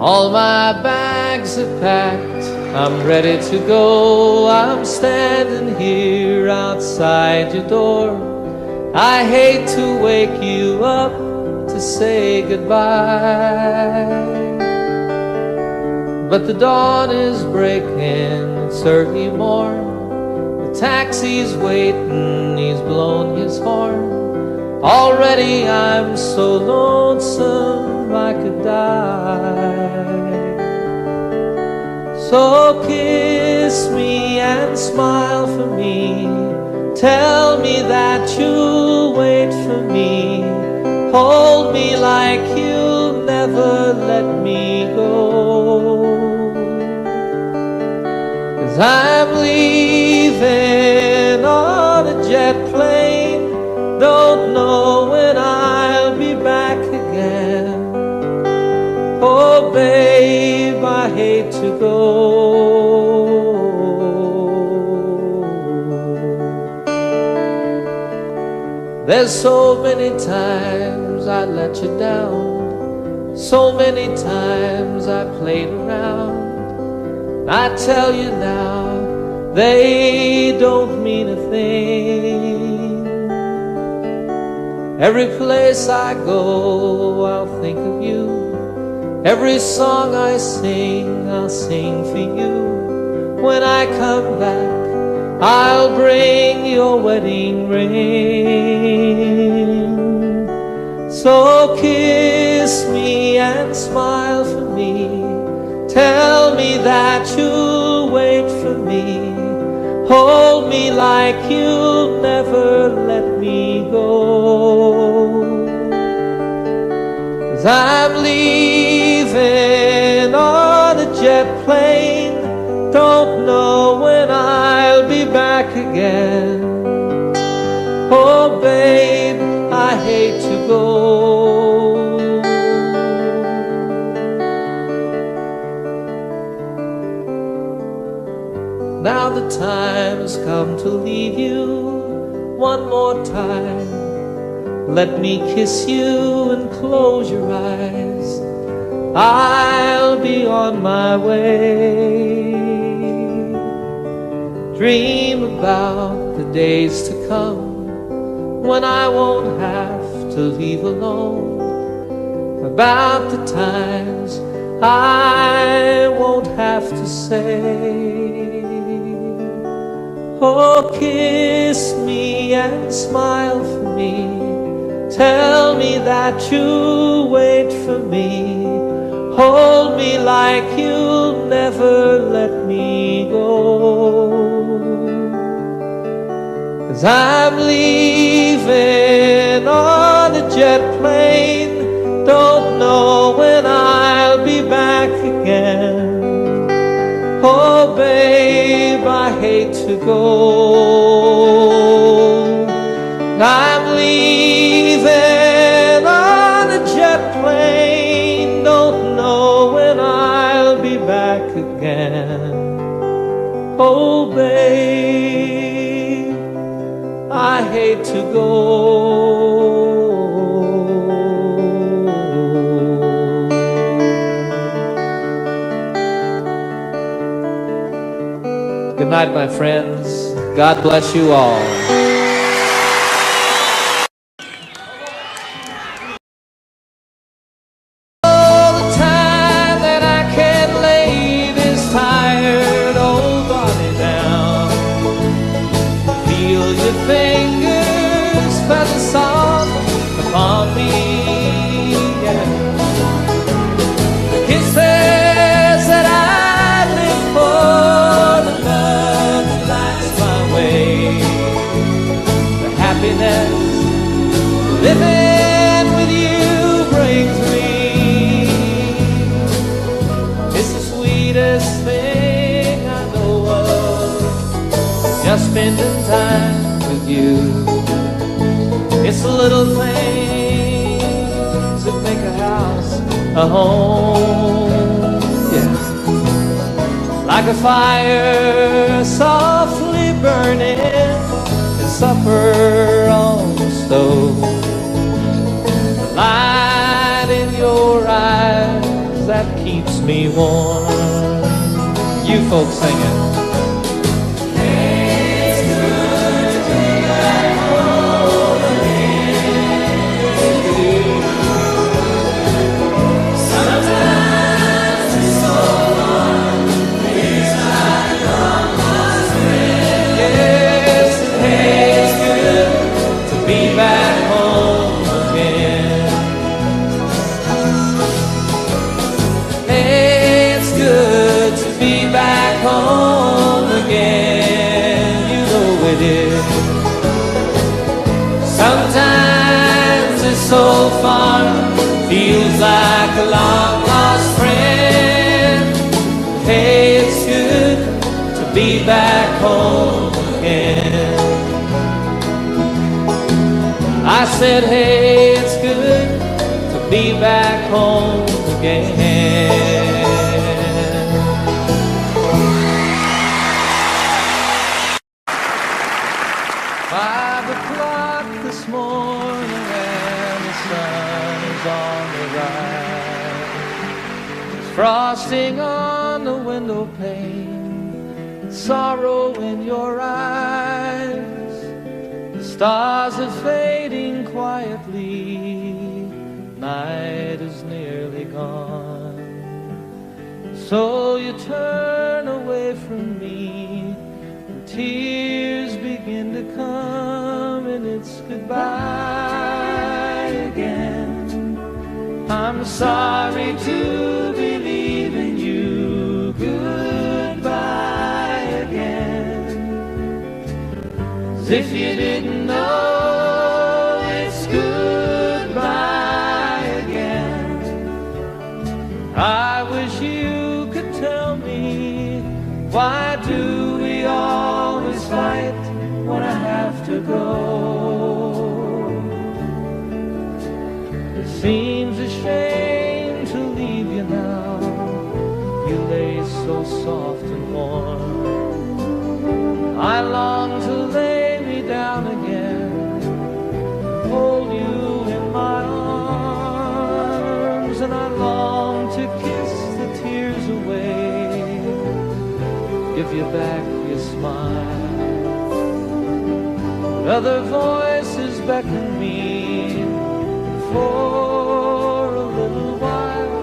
All my bags are packed, I'm ready to go. I'm standing here outside your door. I hate to wake you up to say goodbye, but the dawn is breaking, it's early morn. The taxi's waiting, he's blown his horn. Already I'm so lonesome I could die. So kiss me and smile for me. Tell me that you'll wait for me. Hold me like you'll never let me go. 'Cause I'm leaving on a jet plane. Don't know when I'll be back again. Oh babe, I hate to go. There's so many times I let you down, so many times I played around. I tell you now, they don't mean a thing. Every place I go, I'll think of you. Every song I sing, I'll sing for you. When I come back, I'll bring your wedding ring. So kiss me and smile for me. Tell me that you'll wait for me. Hold me like you'll never let me go. 'Cause I'm leaving on a jet plane. Don't know when I'll be back again. Oh babe, I hate to go. Now the time's come to leave you one more time. Let me kiss you and close your eyes. I'll be on my way. Dream about the days to come when I won't have to leave alone. About the times I won't have to say, oh, kiss me and smile for me. Tell me that you'll wait for me. Hold me like you'll never let me go. 'Cause I'm leaving on a jet plane. Don't know when I'll be back again. Oh babe, I hate to go. I'm leaving on a jet plane. Don't know when I'll be back again. Oh babe, I hate to go. Good night, my friends. God bless you all. All the time that I can't lay this tired old body down. Feel your fingers press the song upon me. Yeah. The kisses that I live for, the love that lights my way, the happiness living with you brings me. It's the sweetest thing I know of, just spending time with you. It's the little things that make a house a home. Yeah. Like a fire softly burning and supper on the stove. The light in your eyes that keeps keeps me warm. You folks sing it. Sometimes it's so far, feels like a long lost friend. Hey, it's good to be back home again. I said, hey, it's good to be back home again. 5 o'clock this morning and the sun is on the rise. There's frosting on the window pane, sorrow in your eyes. The stars are fading quietly, night is nearly gone. So you turn away from me, and tears begin to come, and it's goodbye again. I'm sorry to be leaving you, goodbye again. As if you didn't know, it's goodbye again. I wish you could tell me, why do we always fight when I have to go? It seems a shame to leave you now. You lay so soft and warm. I long to lay me down again, hold you in my arms, and I long to kiss the tears away, give you back your smile. Other voices beckon me, for a little while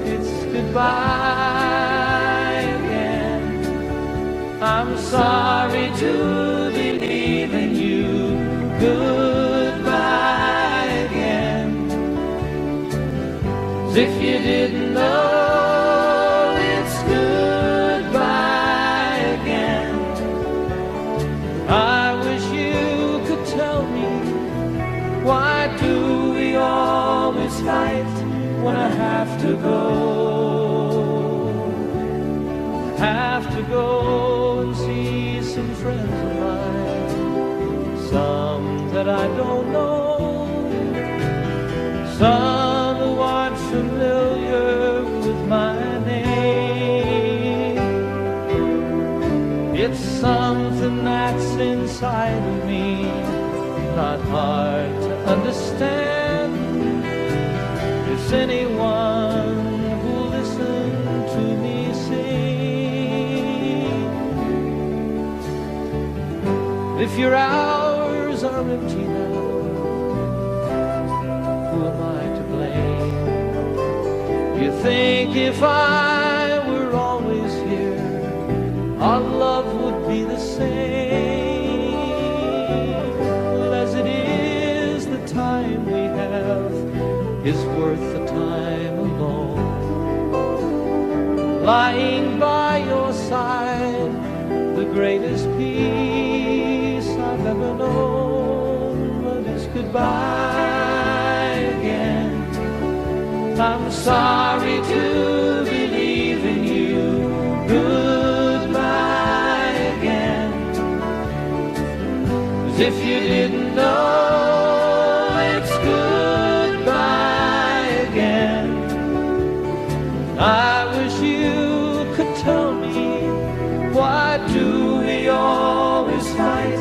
it's goodbye again. I'm sorry to be leaving you, goodbye again. As if you didn't know, it's goodbye again. I wish you could tell me, why do we always fight when I have to go? I have to go and see some friends of mine, some that I don't know, some who aren't familiar with my name. It's something that's inside of me, not hard to understand. If anyone who'll listen to me sing, if your hours are empty now, who am I to blame? You think if I were always here, our love would be the same. Well, as it is, the time we have is worth the time alone. Lying by your side, the greatest peace I've ever known. But it's goodbye again. I'm sorry to be leaving you, goodbye again. As if you didn't know, it's goodbye again. I wish you could tell me, why do we always fight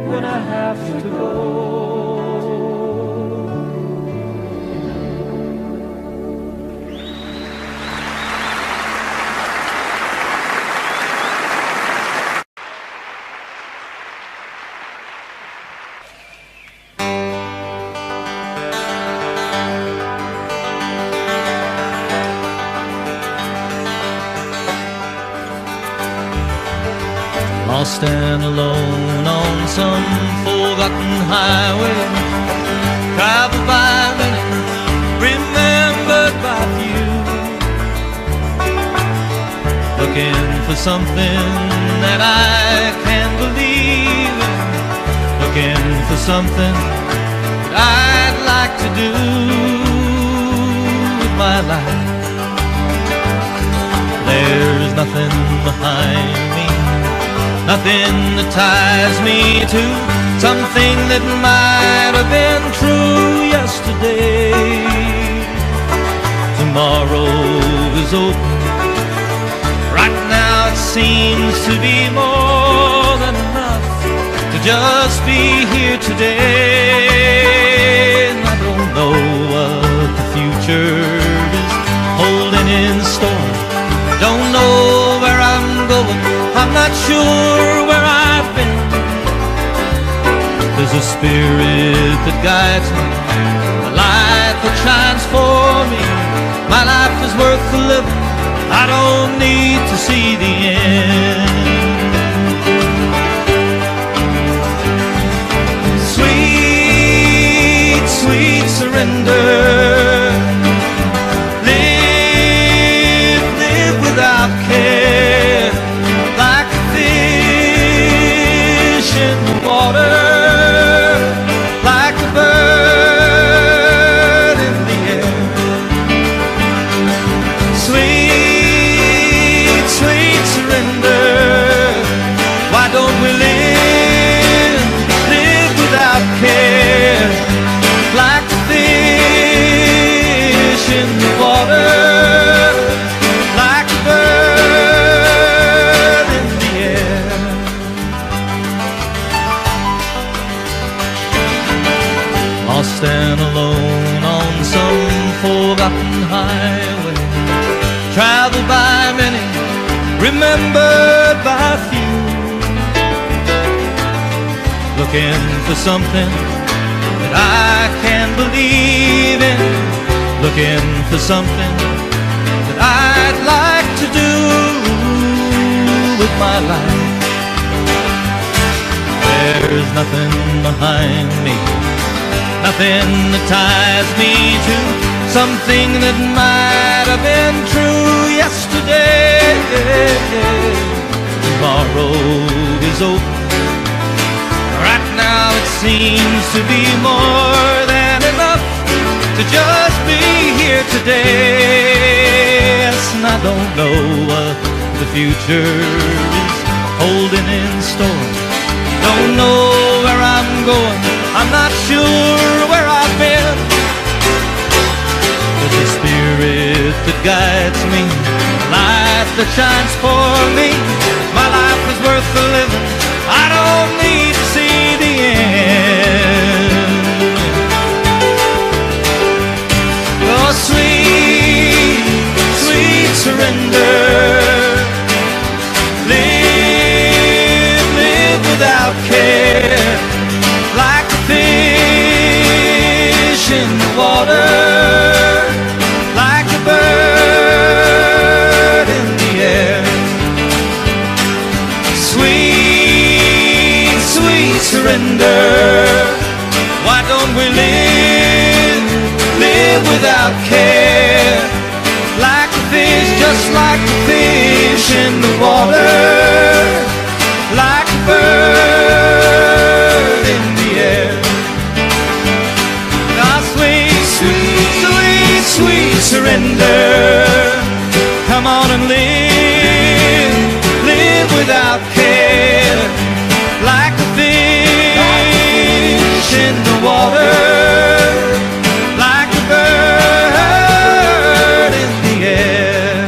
when I have to go? lost and alone on some forgotten highway, traveled by many, remembered by few, looking for something that I can believe in, looking for something that I'd like to do with my life. There's nothing behind me, nothing that ties me to something that might have been true yesterday. Tomorrow is open. Right now it seems to be more than enough to just be here today. And I don't know what the future is holding in store. Don't know where I'm going, I'm not sure where I've been. There's a spirit that guides me, a light that shines for me. My life is worth the living, I don't need to see the end. Sweet, sweet surrender. Without care, like a fish in the water, like a bird in the air. Sweet, sweet surrender. Why don't we live without care, like a fish in the water? Lost and alone on some forgotten highway, traveled by many, remembered by few, looking for something that I can believe in, looking for something that I'd like to do with my life. There's nothing behind me, nothing that ties me to something that might have been true yesterday. Tomorrow is open. Right now it seems to be more than enough to just be here today. Yes, and I don't know what the future is holding in store. Don't know where I'm going, I'm not sure where I've been. There's a spirit that guides me, a light that shines for me. My life is worth the living, I don't need to see the end. Oh, sweet, sweet surrender. Live without care, like a fish in the water, like a bird in the air. Sweet, sweet surrender. Why don't we live without care, like a fish, just like a fish in the water, like a bird in the air. Now sweet, sweet, sweet, sweet surrender. Come on and live without care, like a fish in the water, like a bird in the air.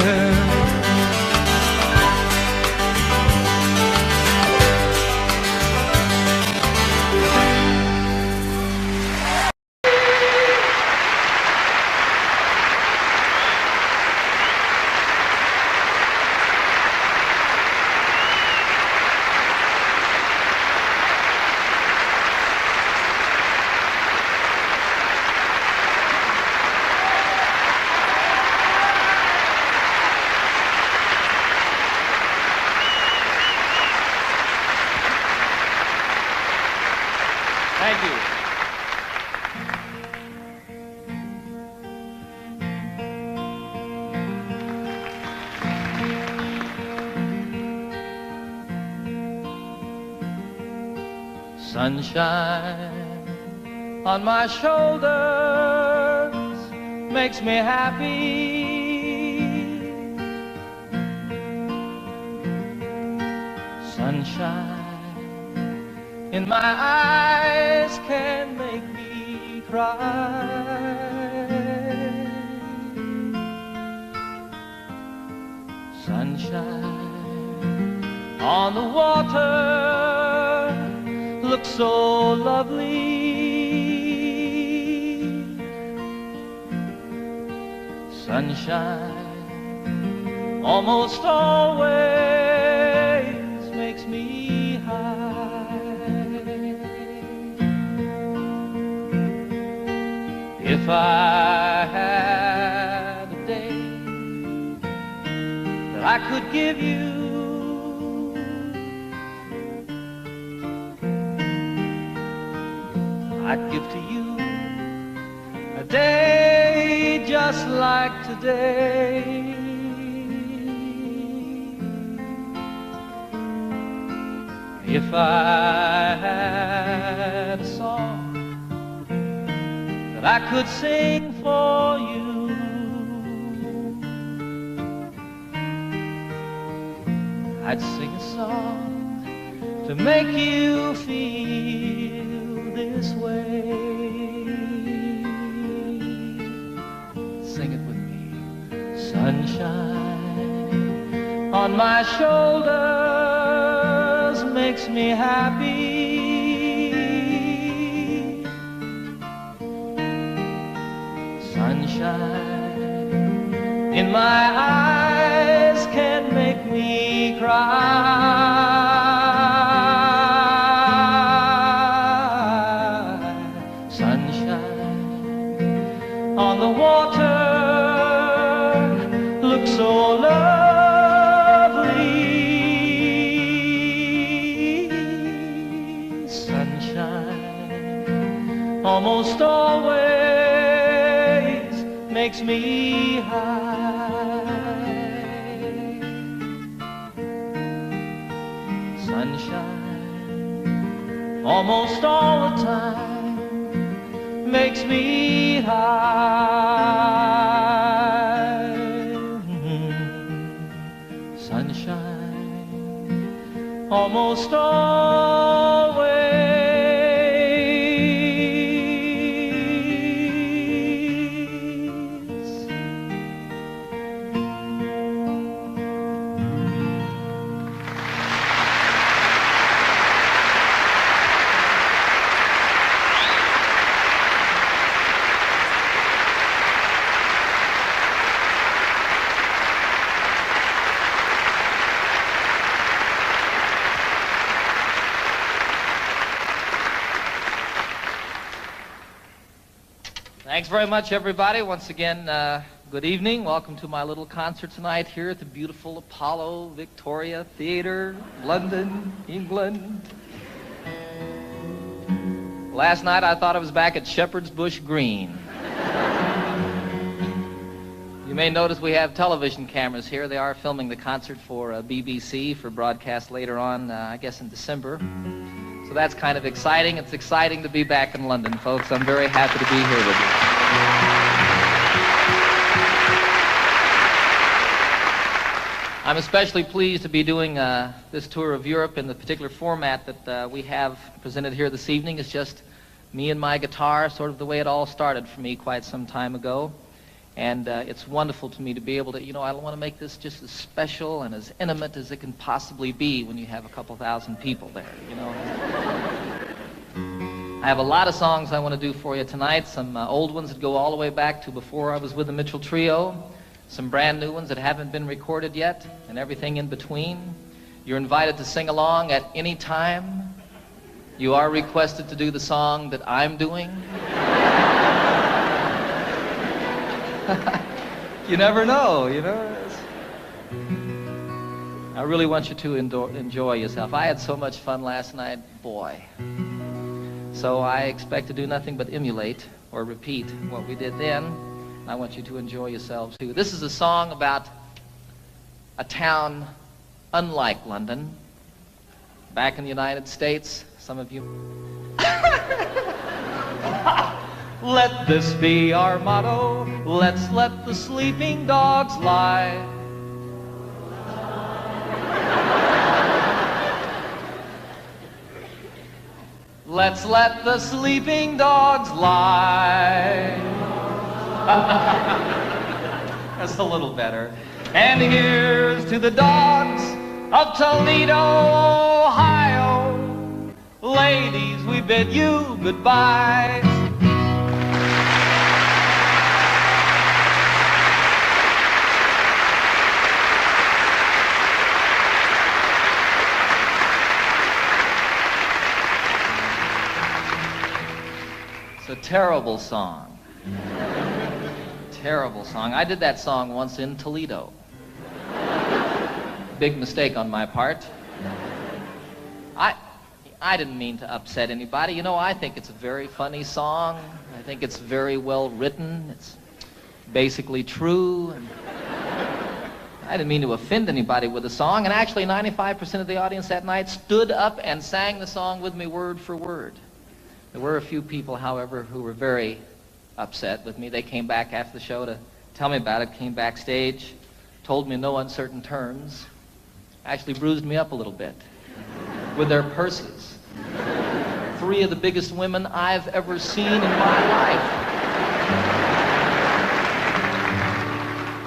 Thank you. Sunshine on my shoulders makes me happy. Sunshine in my eyes can make me cry. Sunshine on the water looks so lovely. Sunshine almost always makes me high. If I had a day that I could give you, I'd give to you a day just like today. If I had a song that I could sing for you, I'd sing a song to make you feel this way. Sing it with me. Sunshine on my shoulders makes me happy. Sunshine in my eyes can make me cry. On the water looks so lovely. Sunshine almost always makes me high. Sunshine almost all the time makes me high. Sunshine almost always Thanks very much, everybody. Once again, good evening. Welcome to my little concert tonight here at the beautiful Apollo Victoria Theatre, London, England. Last night I thought I was back at Shepherd's Bush Green. You may notice we have television cameras here. They are filming the concert for BBC for broadcast later on, I guess in December. So that's kind of exciting. It's exciting to be back in London, folks. I'm very happy to be here with you. I'm especially pleased to be doing this tour of Europe in the particular format that we have presented here this evening. It's just me and my guitar, sort of the way it all started for me quite some time ago. And it's wonderful to me to be able to, I want to make this just as special and as intimate as it can possibly be when you have a couple thousand people there, I have a lot of songs I want to do for you tonight, some old ones that go all the way back to before I was with the Mitchell Trio, some brand new ones that haven't been recorded yet, and everything in between. You're invited to sing along at any time. You are requested to do the song that I'm doing. You never know, I really want you to enjoy yourself. I had so much fun last night, boy. So I expect to do nothing but emulate or repeat what we did then. I want you to enjoy yourselves too. This is a song about a town unlike London. Back in the United States, some of you... Let this be our motto. Let's let the sleeping dogs lie. Let's let the sleeping dogs lie. That's a little better. And here's to the dogs of Toledo, Ohio. Ladies, we bid you goodbye. It's a terrible song. Terrible song. I did that song once in Toledo. Big mistake on my part. I didn't mean to upset anybody. You know, I think it's a very funny song. I think it's very well written. It's basically true. And I didn't mean to offend anybody with the song. And actually, 95% of the audience that night stood up and sang the song with me word for word. There were a few people, however, who were very upset with me. They came back after the show to tell me about it, came backstage, told me in no uncertain terms, actually bruised me up a little bit with their purses. 3 of the biggest women I've ever seen in my life.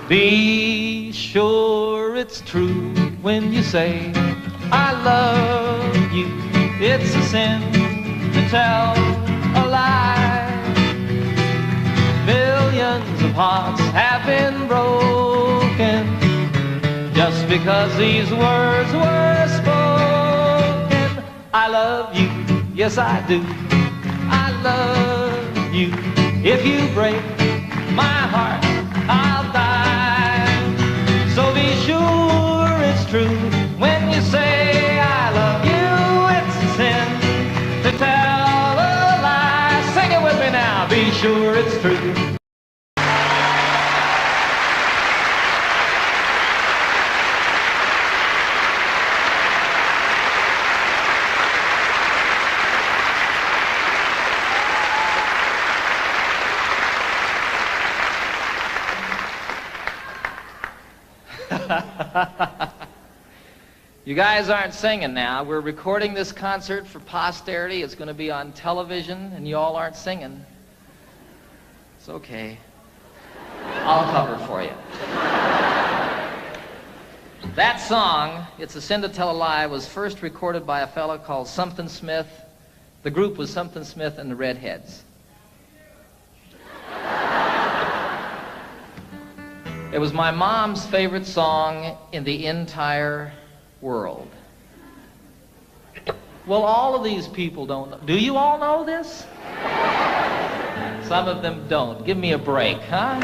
Be sure it's true when you say, I love you. It's a sin to tell a lie. Millions of hearts have been broken just because these words were spoken. I love you, yes I do. I love you. If you break my heart, I'll die. So be sure it's true when you say I love you. It's a sin to tell a lie. Sing it with me now. Be sure it's true. You guys aren't singing now. We're recording this concert for posterity. It's going to be on television, and you all aren't singing. It's okay. I'll cover for you. That song, It's a Sin to Tell a Lie, was first recorded by a fellow called Something Smith. The group was Something Smith and the Redheads. It was my mom's favorite song in the entire world. Well, all of these people don't know. Do you all know this? Some of them don't. Give me a break, huh?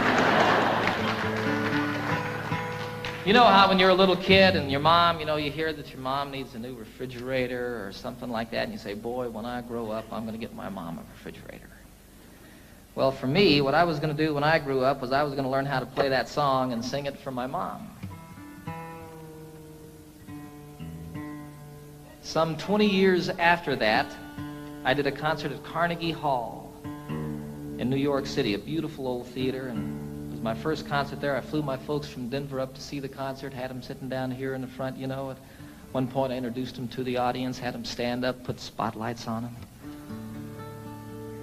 You know how when you're a little kid and your mom, you hear that your mom needs a new refrigerator or something like that, and you say, boy, when I grow up, I'm going to get my mom a refrigerator. Well, for me, what I was going to do when I grew up was I was going to learn how to play that song and sing it for my mom. Some 20 years after that, I did a concert at Carnegie Hall in New York City, a beautiful old theater, and it was my first concert there. I flew my folks from Denver up to see the concert, had them sitting down here in the front, At one point, I introduced them to the audience, had them stand up, put spotlights on them,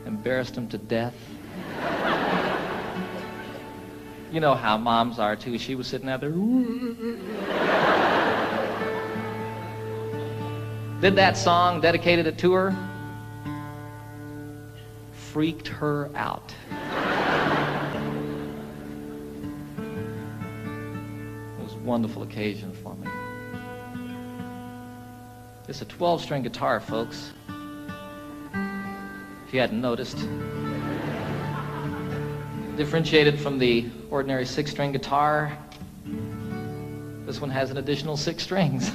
embarrassed them to death. You know how moms are, too. She was sitting out there. Did that song, dedicated it to her. Freaked her out. It was a wonderful occasion for me. It's a 12-string guitar, folks. If you hadn't noticed. Differentiated from the ordinary 6-string guitar, this one has an additional 6 strings.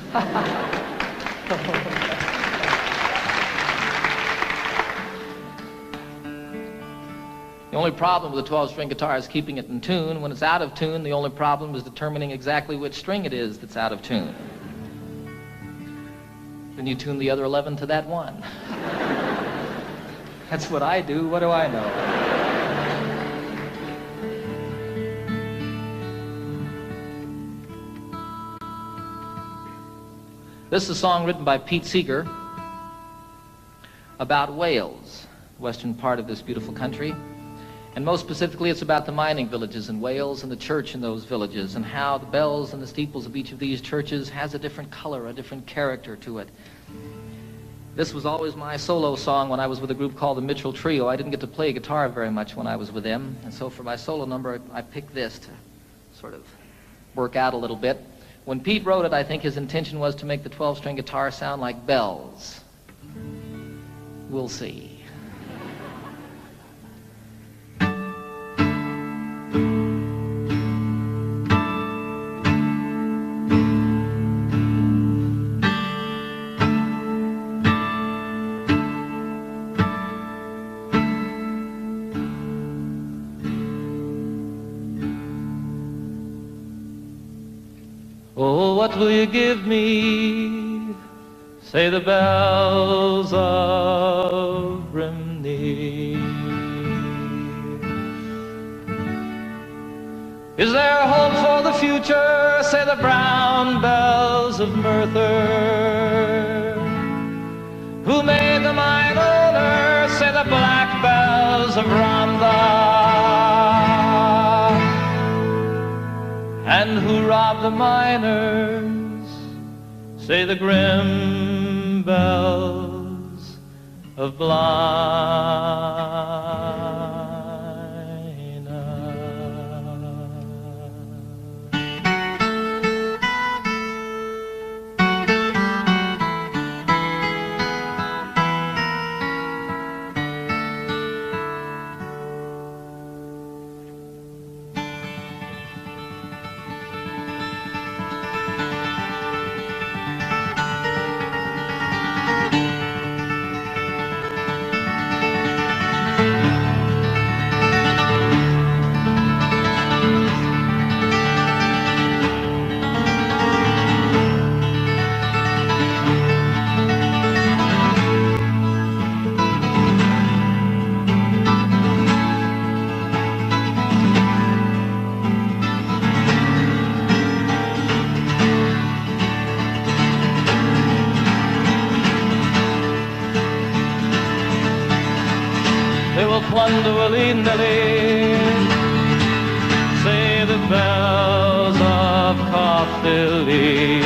The only problem with a 12-string guitar is keeping it in tune. When it's out of tune, the only problem is determining exactly which string it is that's out of tune. Then you tune the other 11 to that one. That's what I do. What do I know? This is a song written by Pete Seeger about Wales, the western part of this beautiful country. And most specifically, it's about the mining villages in Wales and the church in those villages and how the bells and the steeples of each of these churches has a different color, a different character to it. This was always my solo song when I was with a group called the Mitchell Trio. I didn't get to play guitar very much when I was with them, and so for my solo number, I picked this to sort of work out a little bit. When Pete wrote it, I think his intention was to make the 12-string guitar sound like bells. We'll see. Oh, what will you give me? Say the bells of Brimney. Is there hope for the future? Say the brown bells of Merthyr. Who made the mine owner? Say the black bells of Rhondda. And who robbed the miners? Say the grim bells of Blaina. They will plunder willy-nilly, say the bells of Caerphilly.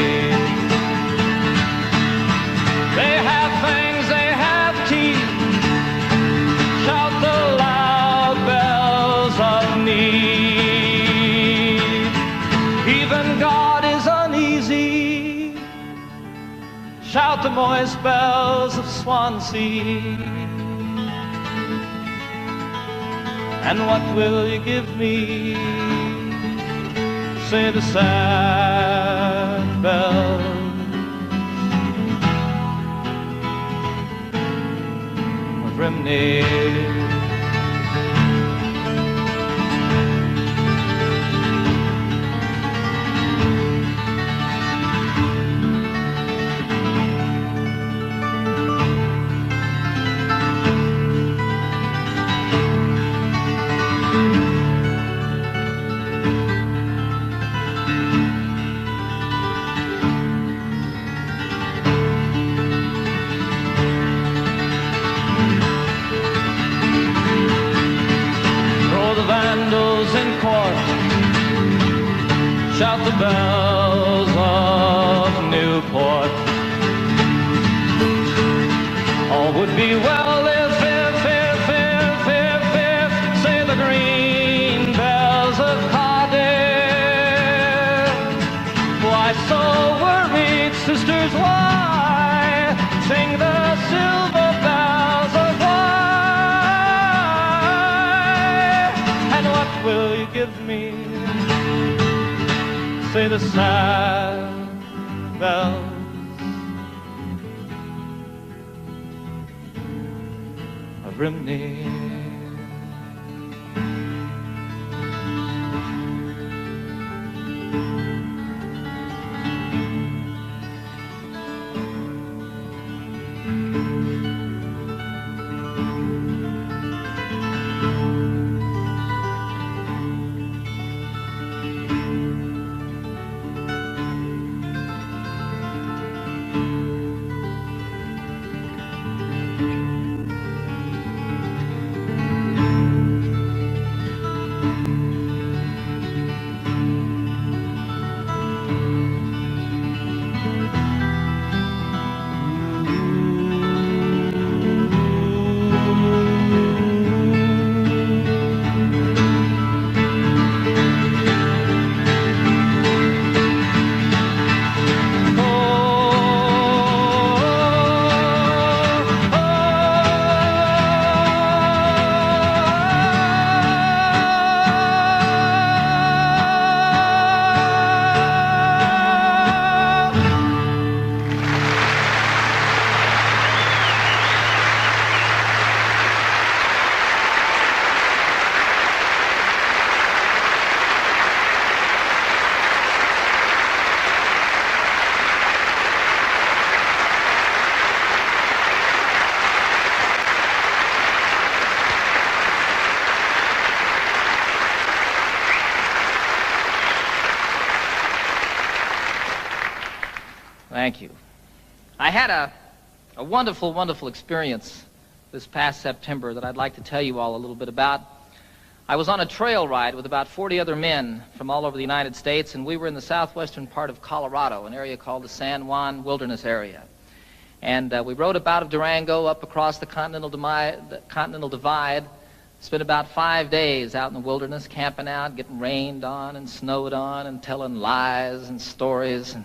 They have fangs, they have teeth, shout the loud bells of need. Even God is uneasy, shout the moist bells of Swansea. And what will you give me? Say the sad bells of Brimney. Shout the bells of Newport. All would be well if, say the green bells of Cardiff. Why so worried, sisters, why sing the silver bells of Wye? And what will you give me? Say the sad bells of Brimney. Thank you. I had a wonderful, wonderful experience this past September that I'd like to tell you all a little bit about. I was on a trail ride with about 40 other men from all over the United States, and we were in the southwestern part of Colorado, an area called the San Juan Wilderness area. And we rode up out of Durango up across the Continental Divide, spent about 5 days out in the wilderness, camping out, getting rained on and snowed on and telling lies and stories. And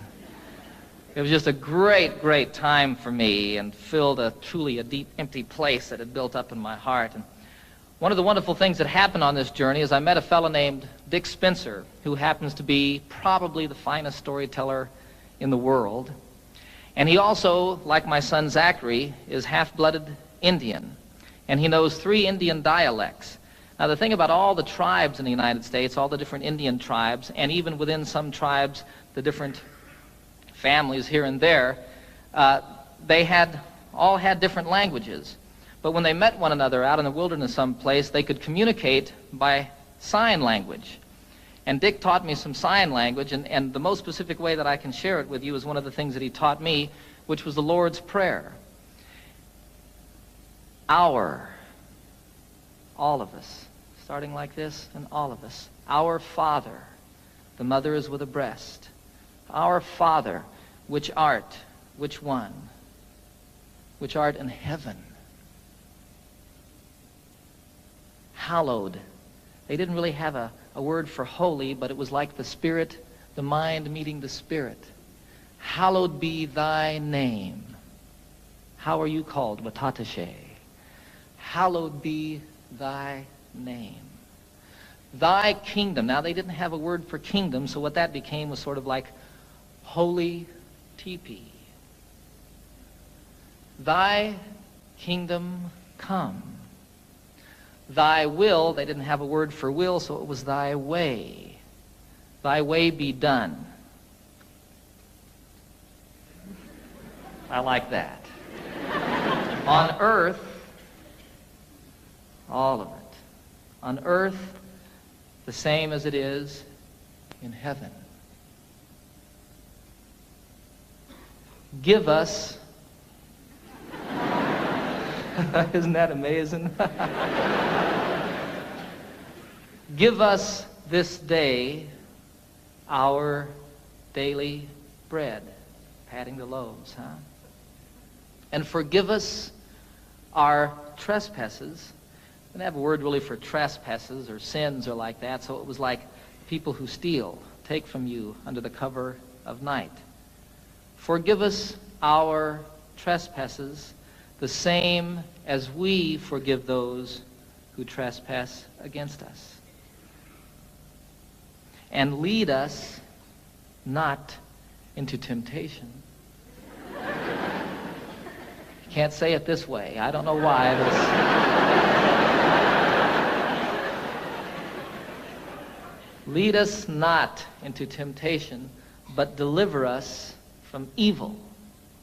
it was just a great, great time for me and filled truly a deep, empty place that had built up in my heart. And one of the wonderful things that happened on this journey is I met a fellow named Dick Spencer, who happens to be probably the finest storyteller in the world. And he also, like my son Zachary, is half-blooded Indian. And he knows 3 Indian dialects. Now, the thing about all the tribes in the United States, all the different Indian tribes, and even within some tribes, the different families here and there, they all had different languages. But when they met one another out in the wilderness someplace, they could communicate by sign language. And Dick taught me some sign language, and the most specific way that I can share it with you is one of the things that he taught me, which was the Lord's Prayer. Our, all of us, starting like this, and all of us. Our Father, the mother is with a breast. Our Father, which art, which one? Which art in heaven. Hallowed. They didn't really have a word for holy, but it was like the Spirit, the mind meeting the Spirit. Hallowed be thy name. How are you called? Watatashe. Hallowed be thy name. Thy kingdom. Now, they didn't have a word for kingdom, so what that became was sort of like holy teepee. Thy kingdom come. Thy will, they didn't have a word for will, so it was thy way. Thy way be done. I like that. On earth, all of it. On earth, the same as it is in heaven. Give us, isn't that amazing? Give us this day our daily bread. Patting the loaves, huh? And forgive us our trespasses. They didn't have a word really for trespasses or sins or like that, so it was like people who steal, take from you under the cover of night. Forgive us our trespasses, the same as we forgive those who trespass against us. And lead us not into temptation. Can't say it this way. I don't know why. Lead us not into temptation, but deliver us from evil.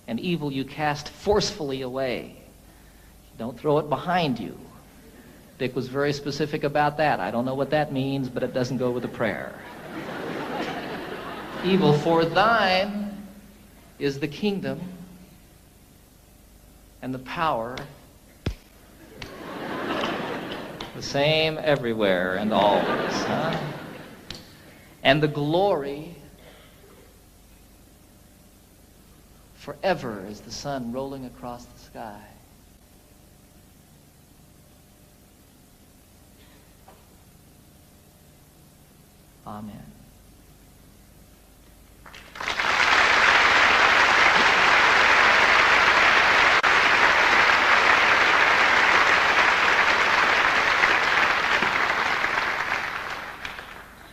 And evil you cast forcefully away. Don't throw it behind you. Dick was very specific about that. I don't know what that means, but it doesn't go with the prayer. Evil, for thine is the kingdom and the power, the same everywhere and always, huh? And the glory forever as the sun rolling across the sky. Amen.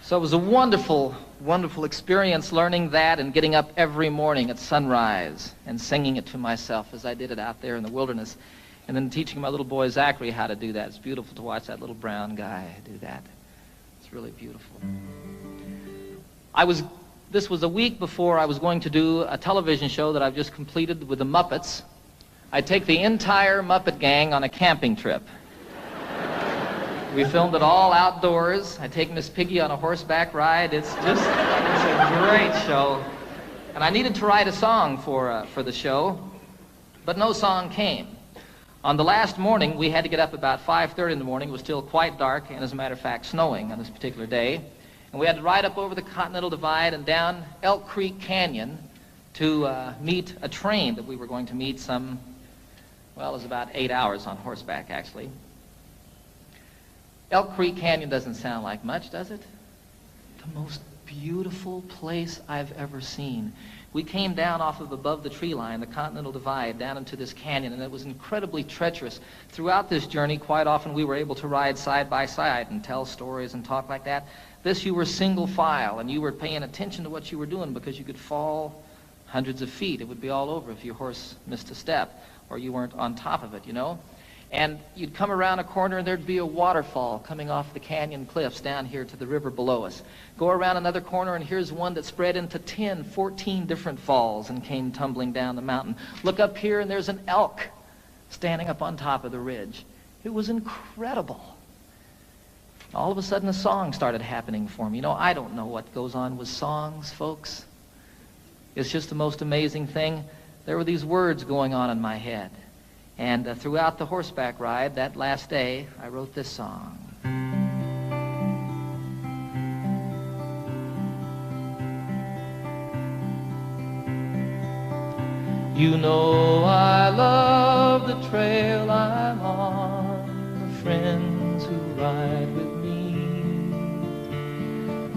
So it was a wonderful, wonderful experience learning that and getting up every morning at sunrise and singing it to myself as I did it out there in the wilderness, and then teaching my little boy Zachary how to do that. It's beautiful to watch that little brown guy do that. It's really beautiful. This was a week before I was going to do a television show that I've just completed with the Muppets. I take the entire Muppet gang on a camping trip. We filmed it all outdoors. I take Miss Piggy on a horseback ride. It's a great show. And I needed to write a song for the show, but no song came. On the last morning, we had to get up about 5:30 in the morning. It was still quite dark, and as a matter of fact, snowing on this particular day. And we had to ride up over the Continental Divide and down Elk Creek Canyon to meet a train that we were going to meet some, well, it was about 8 hours on horseback, actually. Elk Creek Canyon doesn't sound like much, does it? The most beautiful place I've ever seen. We came down off of above the tree line, the Continental Divide, down into this canyon, and it was incredibly treacherous. Throughout this journey, quite often we were able to ride side by side and tell stories and talk like that. This, you were single file, and you were paying attention to what you were doing because you could fall hundreds of feet. It would be all over if your horse missed a step or you weren't on top of it, you know. And you'd come around a corner and there'd be a waterfall coming off the canyon cliffs down here to the river below us. Go around another corner and here's one that spread into 10, 14 different falls and came tumbling down the mountain. Look up here and there's an elk standing up on top of the ridge. It was incredible. All of a sudden a song started happening for me. You know, I don't know what goes on with songs, folks. It's just the most amazing thing. There were these words going on in my head. And throughout the horseback ride, that last day, I wrote this song. You know I love the trail I'm on, the friends who ride with me,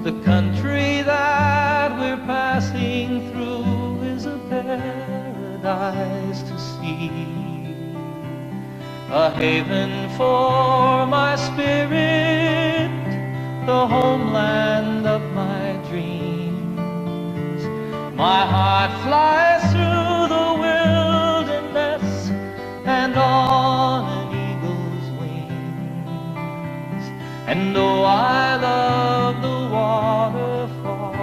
the country that we're passing through is a paradise to see. A haven for my spirit, the homeland of my dreams. My heart flies through the wilderness and on an eagle's wings. And oh, I love the waterfall,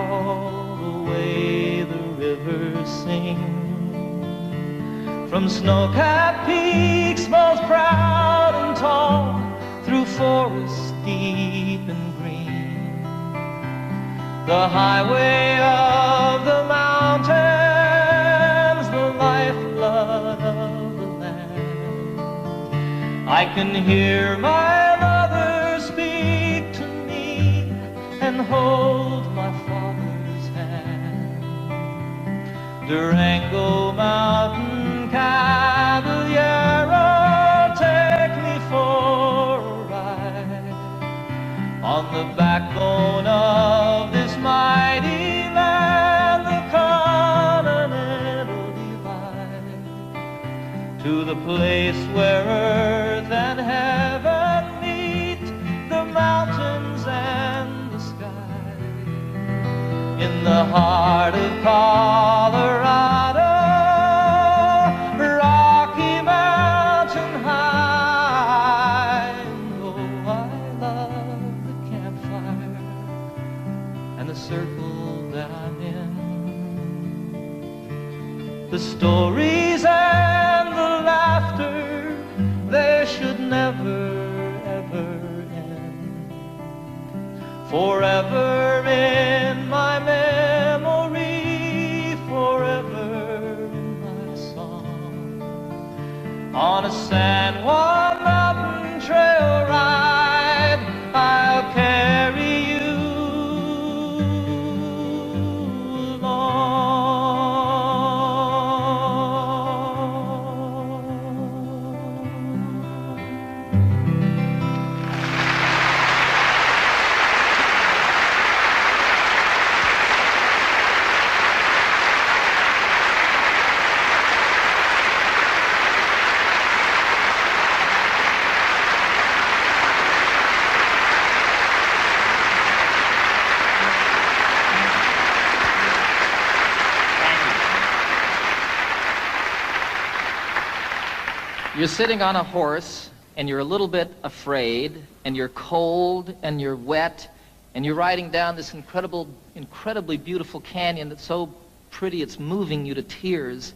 the way the rivers sing. From snow-capped peaks most proud and tall, through forests deep and green, the highway of the mountains, the lifeblood of the land. I can hear my mother speak to me and hold my father's hand. Durango Mountain Caballero, take me for a ride on the backbone of this mighty land, the Continental Divide, to the place where earth and heaven meet, the mountains and the sky, in the heart of Colorado. Circle that I'm in, the stories and the laughter, they should never ever end. Forever in my memory, forever in my song. On a San Juan mountain trail ride, I'll carry you You're sitting on a horse, and you're a little bit afraid, and you're cold, and you're wet, and you're riding down this incredibly beautiful canyon that's so pretty it's moving you to tears,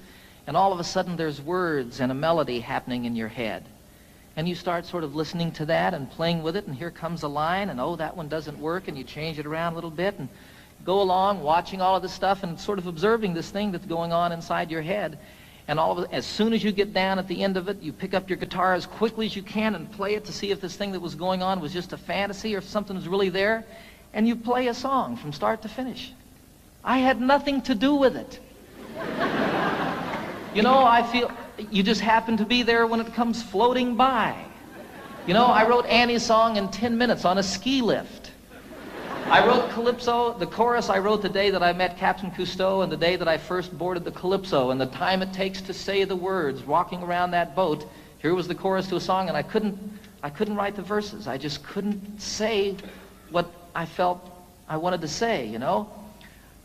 and all of a sudden there's words and a melody happening in your head. And you start sort of listening to that and playing with it, and here comes a line, and oh, that one doesn't work, and you change it around a little bit, and go along watching all of this stuff and sort of observing this thing that's going on inside your head. And all of it, as soon as you get down at the end of it, you pick up your guitar as quickly as you can and play it to see if this thing that was going on was just a fantasy or if something was really there. And you play a song from start to finish. I had nothing to do with it. You know, I feel you just happen to be there when it comes floating by. You know, I wrote Annie's song in 10 minutes on a ski lift. I wrote Calypso, the chorus I wrote the day that I met Captain Cousteau and the day that I first boarded the Calypso, and the time it takes to say the words walking around that boat. Here was the chorus to a song, and I couldn't write the verses. I just couldn't say what I felt I wanted to say, you know.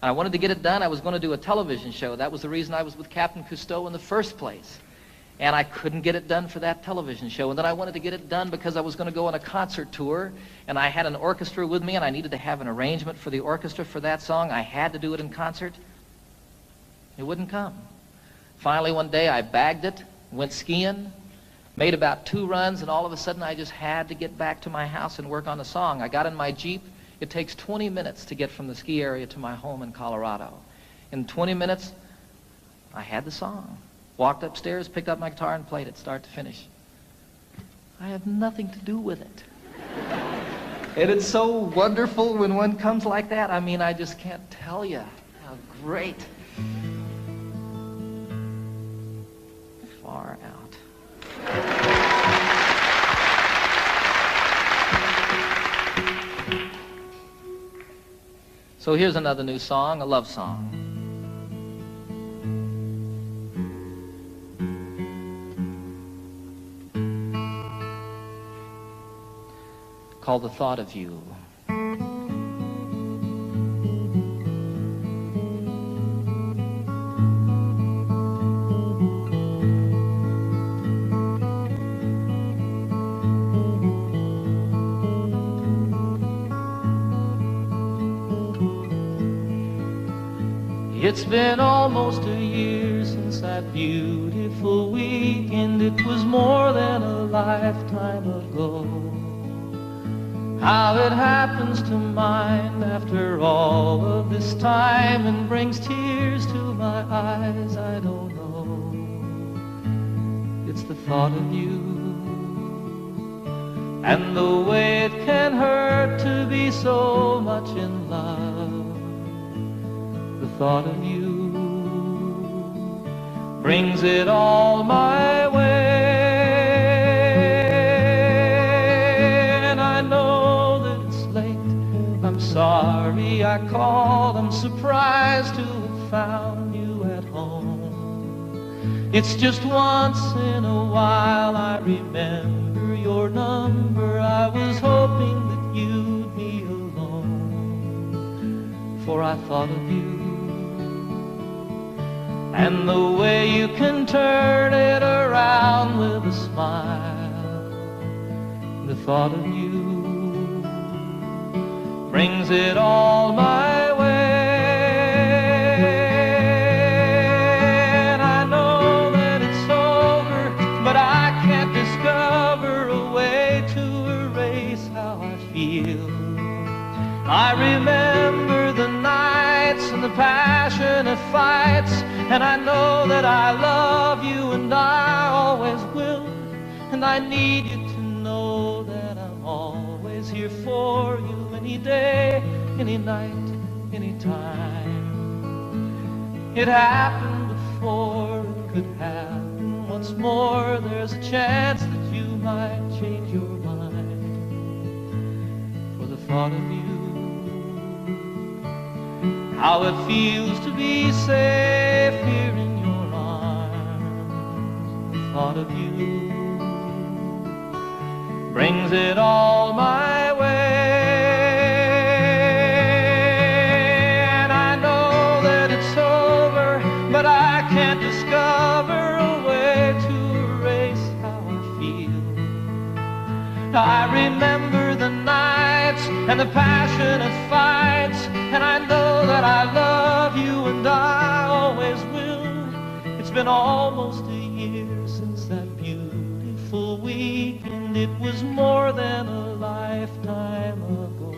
I wanted to get it done. I was going to do a television show. That was the reason I was with Captain Cousteau in the first place. And I couldn't get it done for that television show. And then I wanted to get it done because I was going to go on a concert tour, and I had an orchestra with me, and I needed to have an arrangement for the orchestra for that song. I had to do it in concert. It wouldn't come. Finally, one day, I bagged it, went skiing, made about 2 runs, and all of a sudden, I just had to get back to my house and work on the song. I got in my Jeep. It takes 20 minutes to get from the ski area to my home in Colorado. In 20 minutes, I had the song. Walked upstairs, picked up my guitar, and played it start to finish. I have nothing to do with it. And it's so wonderful when one comes like that. I mean, I just can't tell you how great. Far out. So here's another new song, a love song. Called The Thought of You. It's been almost a year since that beautiful weekend. It was more than a lifetime ago. How it happens to mind after all of this time and brings tears to my eyes, I don't know. It's the thought of you and the way it can hurt to be so much in love. The thought of you brings it all my way. Sorry I called, I'm surprised to have found you at home. It's just once in a while I remember your number. I was hoping that you'd be alone, for I thought of you and the way you can turn it around with a smile. The thought of you brings it all my way. And I know that it's over, but I can't discover a way to erase how I feel. I remember the nights and the passionate fights, and I know that I love you and I always will. And I need you to know that I'm always here for you. Any day, any night, any time. It happened before, it could happen once more. There's a chance that you might change your mind. For the thought of you, how it feels to be safe here in your arms. The thought of you brings it all my way. I remember the nights and the passionate fights, and I know that I love you and I always will. It's been almost a year since that beautiful weekend. It was more than a lifetime ago.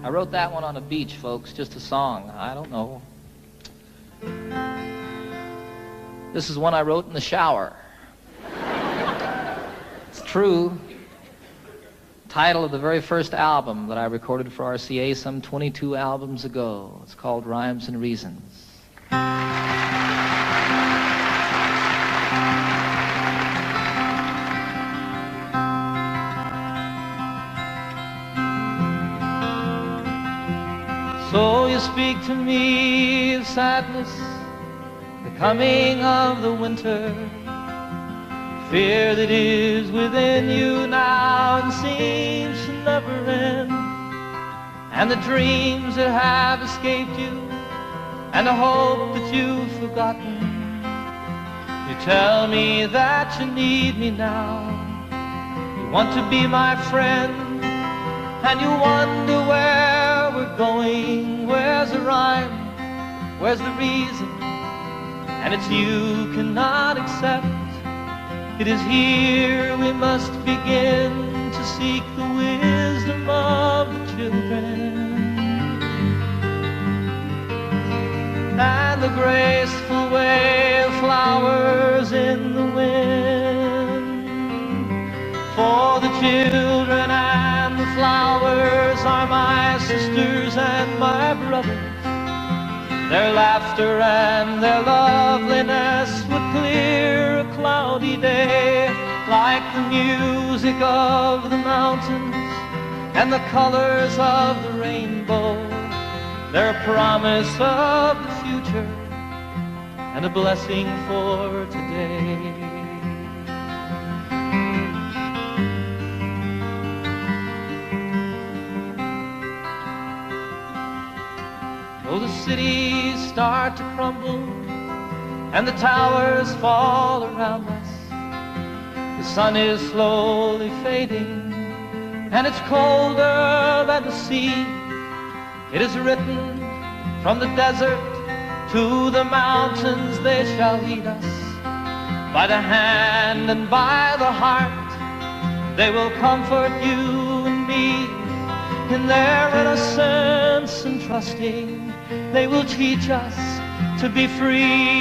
I wrote that one on a beach, folks, just a song. I don't know. This is one I wrote in the shower. It's true. Title of the very first album that I recorded for RCA some 22 albums ago. It's called Rhymes and Reasons. So you speak to me of sadness, the coming of the winter, fear that is within you now and seems to never end, and the dreams that have escaped you, and the hope that you've forgotten. You tell me that you need me now, you want to be my friend, and you wonder where we're going, where's the rhyme, where's the reason, and it's you cannot accept. It is here we must begin to seek the wisdom of the children, and the graceful way of flowers in the wind. For the children and the flowers are my sisters and my brothers. Their laughter and their loveliness would clear a cloudy day, like the music of the mountains and the colors of the rainbow. They're a promise of the future and a blessing for today. Oh, the cities start to crumble and the towers fall around us. The sun is slowly fading and it's colder than the sea. It is written from the desert to the mountains, they shall lead us. By the hand and by the heart, they will comfort you and me. In their innocence and trusting, they will teach us to be free.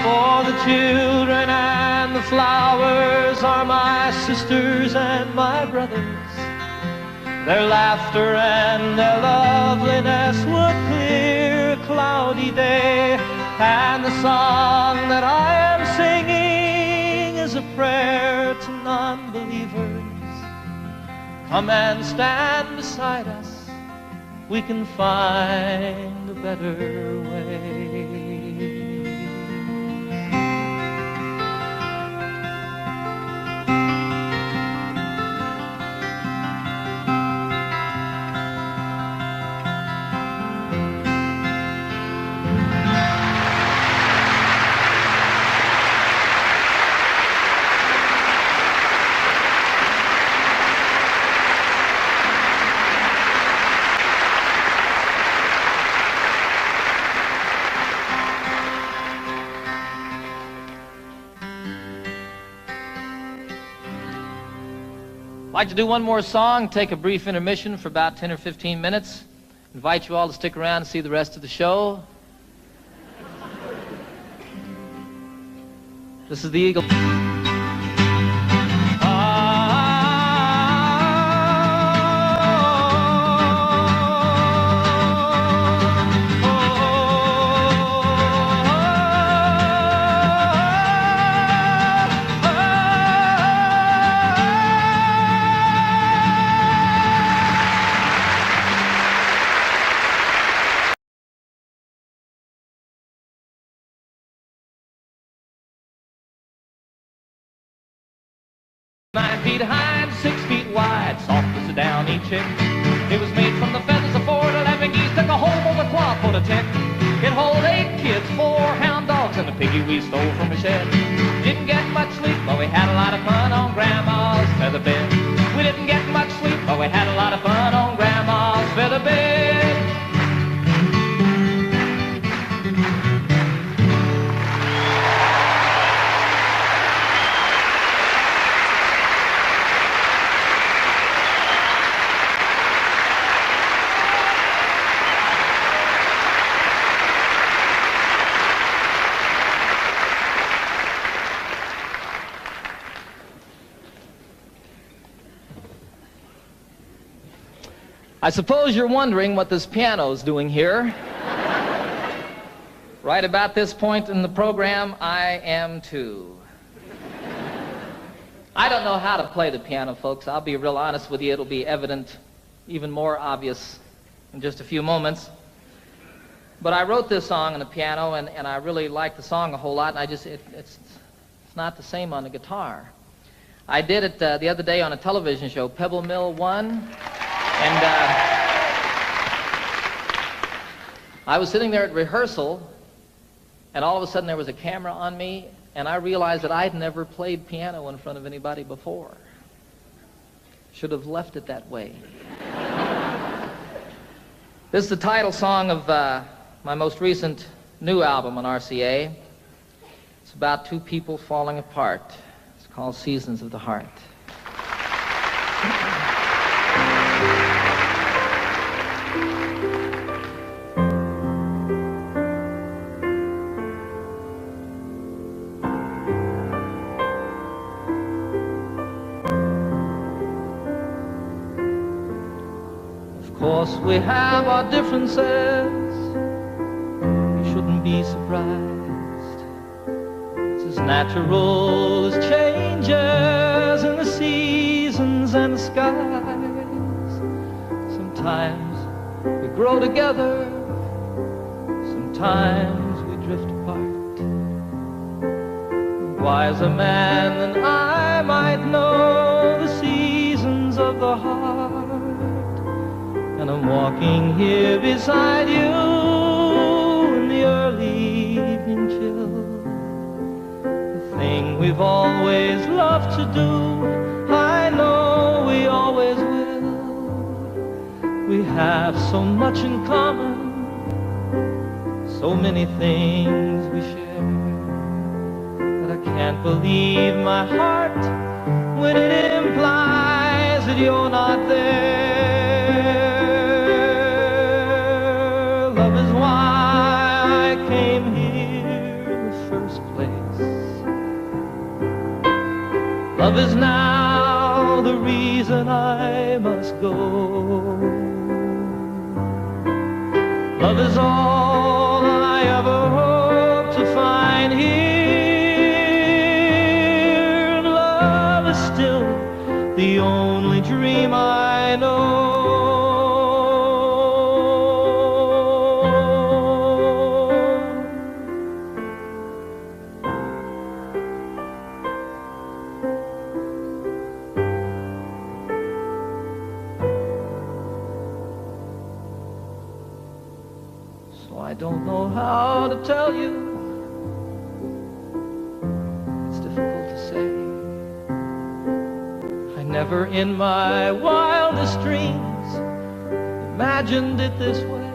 For the children and the flowers are my sisters and my brothers. Their laughter and their loveliness would clear a cloudy day. And the song that I am singing is a prayer to non-believers. Come and stand beside us, we can find a better way. I'd like to do one more song, take a brief intermission for about 10 or 15 minutes. Invite you all to stick around and see the rest of the show. This is the Eagle. feet high and 6 feet wide, soft as a downy chick. It was made from the feathers of 4 to 11 geese, took a whole bowl of cloth for the tick. It hold 8 kids, 4 hound dogs, and a piggy we stole from a shed. Didn't get much sleep, but we had a lot of fun on Grandma's feather bed. We didn't get much sleep, but we had a lot of fun on Grandma's feather bed. I suppose you're wondering what this piano's doing here. Right about this point in the program, I am too. I don't know how to play the piano, folks. I'll be real honest with you. It'll be evident, even more obvious in just a few moments. But I wrote this song on the piano, and I really like the song a whole lot, and it's not the same on the guitar. I did it the other day on a television show, Pebble Mill 1, and I was sitting there at rehearsal, and all of a sudden there was a camera on me, and I realized that I'd never played piano in front of anybody before. Should have left it that way. This is the title song of my most recent new album on RCA. It's about two people falling apart. It's called Seasons of the Heart. Of course we have our differences. We shouldn't be surprised. It's as natural as changes in the seasons and the skies. Sometimes we grow together, sometimes we drift apart. A wiser man than I might know the seasons of the heart. And I'm walking here beside you in the early evening chill. The thing we've always loved to do, I know we always will. We have so much in common, so many things we share, that I can't believe my heart when it implies that you're not there. Love is now the reason I must go. Love is all I ever hope to find here. Love is still the only dream I know. I don't know how to tell you. It's difficult to say. I never in my wildest dreams imagined it this way.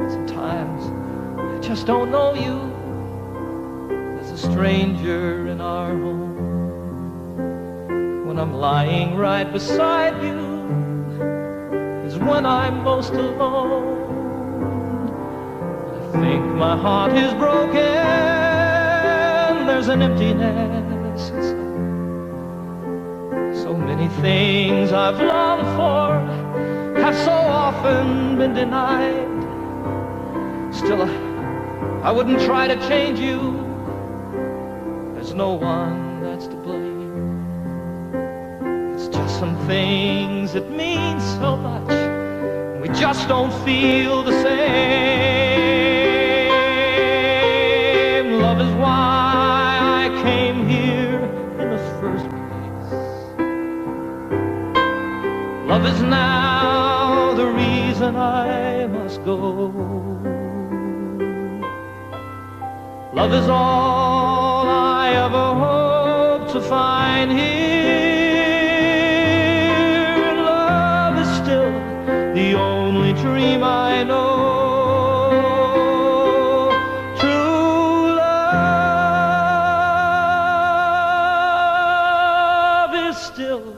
Sometimes I just don't know you. There's a stranger in our home. When I'm lying right beside you is when I'm most alone. I think my heart is broken. There's an emptiness inside. So many things I've longed for have so often been denied. Still, I wouldn't try to change you. There's no one that's to blame. It's just some things that mean so much. We just don't feel the same. Love is why I came here in the first place. Love is now the reason I must go. Love is all I ever hope to find here. Love is still the only dream I know. True love is still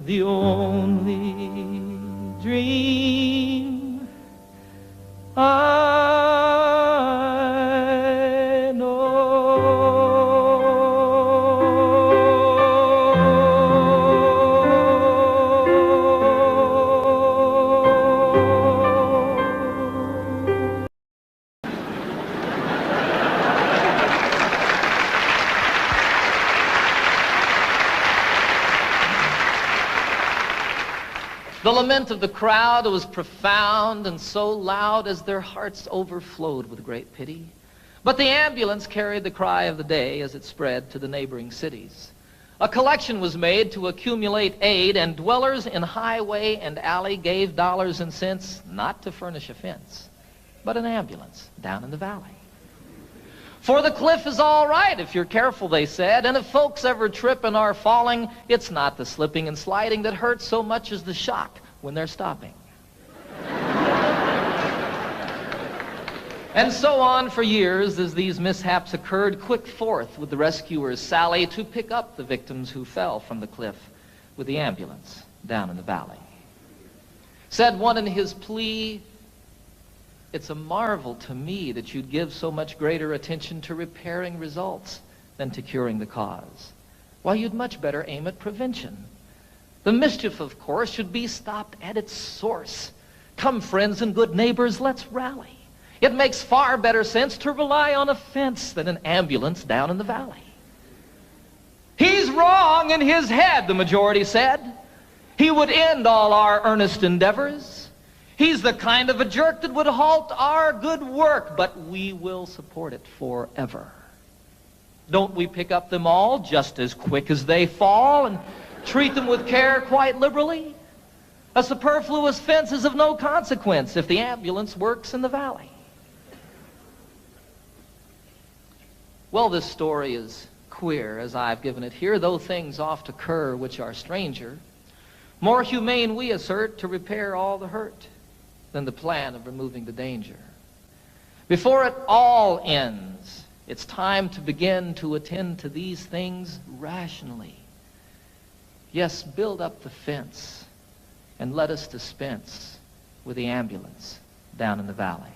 the only dream I know. The lament of the crowd was profound and so loud as their hearts overflowed with great pity. But the ambulance carried the cry of the day as it spread to the neighboring cities. A collection was made to accumulate aid, and dwellers in highway and alley gave dollars and cents not to furnish a fence, but an ambulance down in the valley. For the cliff is all right if you're careful, they said, and if folks ever trip and are falling, it's not the slipping and sliding that hurts so much as the shock when they're stopping. And so on for years as these mishaps occurred, quick forth with the rescuers sally to pick up the victims who fell from the cliff with the ambulance down in the valley. Said one in his plea, "It's a marvel to me that you'd give so much greater attention to repairing results than to curing the cause. Why, you'd much better aim at prevention. The mischief, of course, should be stopped at its source. Come, friends and good neighbors, let's rally. It makes far better sense to rely on a fence than an ambulance down in the valley." "He's wrong in his head," the majority said. "He would end all our earnest endeavors. He's the kind of a jerk that would halt our good work, but we will support it forever. Don't we pick up them all just as quick as they fall and treat them with care quite liberally? A superfluous fence is of no consequence if the ambulance works in the valley." Well, this story is queer as I've given it here, though things oft occur which are stranger. More humane, we assert, to repair all the hurt than the plan of removing the danger. Before it all ends, it's time to begin to attend to these things rationally. Yes, build up the fence and let us dispense with the ambulance down in the valley.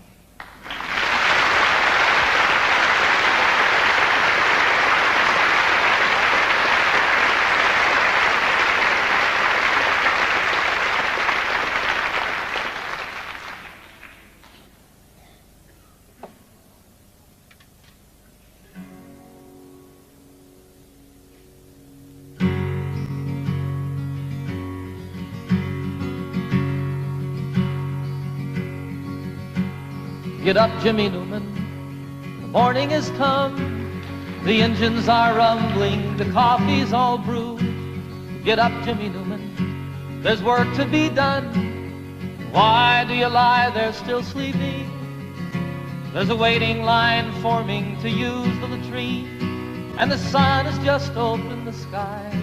Get up, Jimmy Newman, the morning has come. The engines are rumbling, the coffee's all brewed. Get up, Jimmy Newman, there's work to be done. Why do you lie there still sleeping? There's a waiting line forming to use the latrine, and the sun has just opened the skies.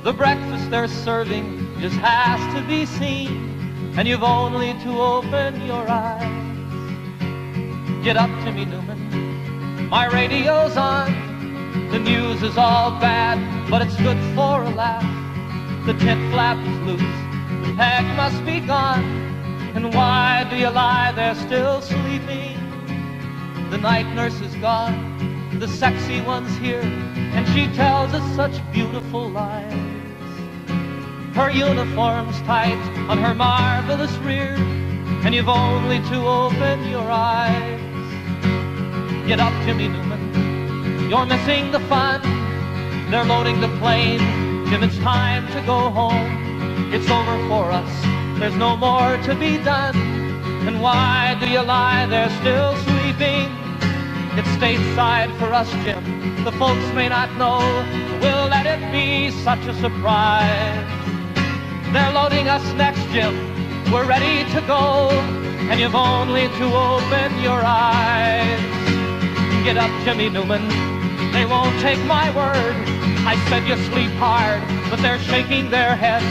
The breakfast they're serving just has to be seen, and you've only to open your eyes. Get up, Jimmy Newman, my radio's on. The news is all bad, but it's good for a laugh. The tent flap is loose, the peg must be gone. And why do you lie there still sleeping? The night nurse is gone, the sexy one's here, and she tells us such beautiful lies. Her uniform's tight on her marvelous rear, and you've only to open your eyes. Get up, Jimmy Newman, you're missing the fun. They're loading the plane, Jim, it's time to go home. It's over for us, there's no more to be done. And why do you lie there still sleeping? It's stateside for us, Jim, the folks may not know. We'll let it be such a surprise. They're loading us next, Jim, we're ready to go, and you've only to open your eyes. Get up, Jimmy Newman, they won't take my word. I said you sleep hard, but they're shaking their heads.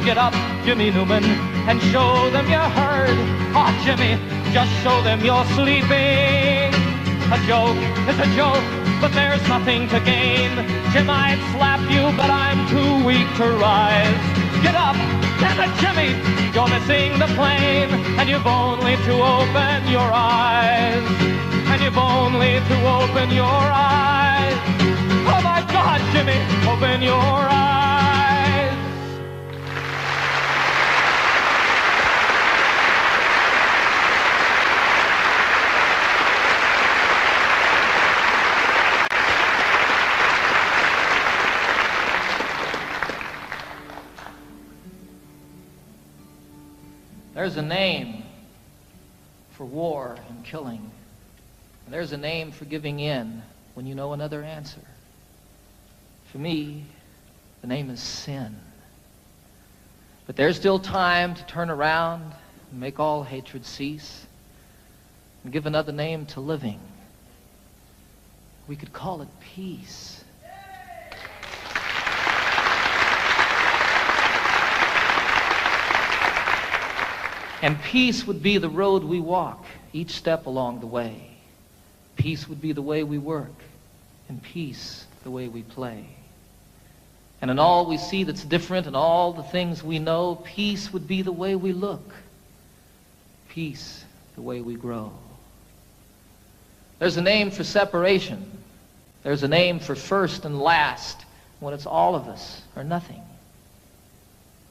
Get up, Jimmy Newman, and show them you heard. Oh, Jimmy, just show them you're sleeping. A joke is a joke, but there's nothing to gain. Jim, I'd slap you, but I'm too weak to rise. Get up, damn it, Jimmy, you're missing the plane, and you've only to open your eyes. And you've only to open your eyes. Oh my God, Jimmy, open your eyes. There's a name for war and killing. And there's a name for giving in when you know another answer. For me, the name is sin. But there's still time to turn around and make all hatred cease and give another name to living. We could call it peace. And peace would be the road we walk each step along the way. Peace would be the way we work, and peace the way we play. And in all we see that's different and all the things we know, peace would be the way we look. Peace the way we grow. There's a name for separation. There's a name for first and last when it's all of us or nothing.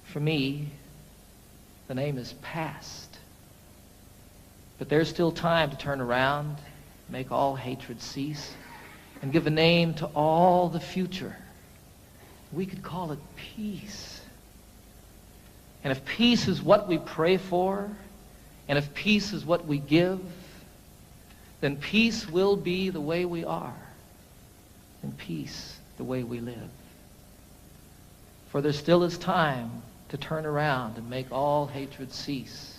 For me, the name is past. But there's still time to turn around, make all hatred cease, and give a name to all the future. We could call it peace. And if peace is what we pray for, and if peace is what we give, then peace will be the way we are, and peace the way we live. For there still is time to turn around and make all hatred cease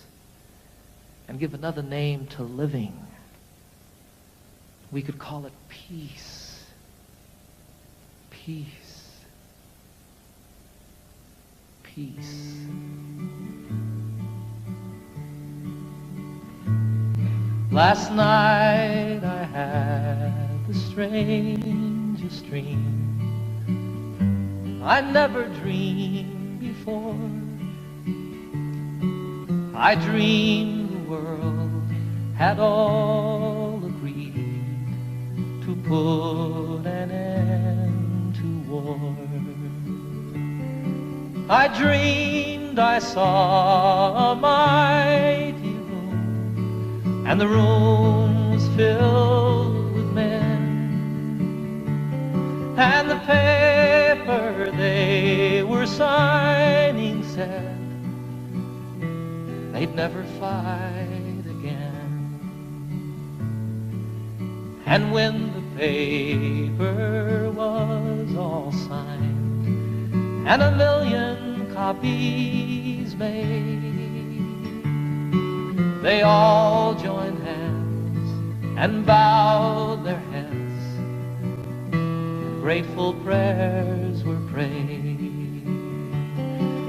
and give another name to living. We could call it peace. Peace. Peace. Last night I had the strangest dream. I never dreamed before. I dreamed the world had all agreed to put an end to war. I dreamed I saw a mighty room, and the room was filled with men, and the paper they were signing said they'd never fight again. And when the paper was all signed and 1,000,000 copies made, they all joined hands and bowed their heads, and grateful prayers were prayed.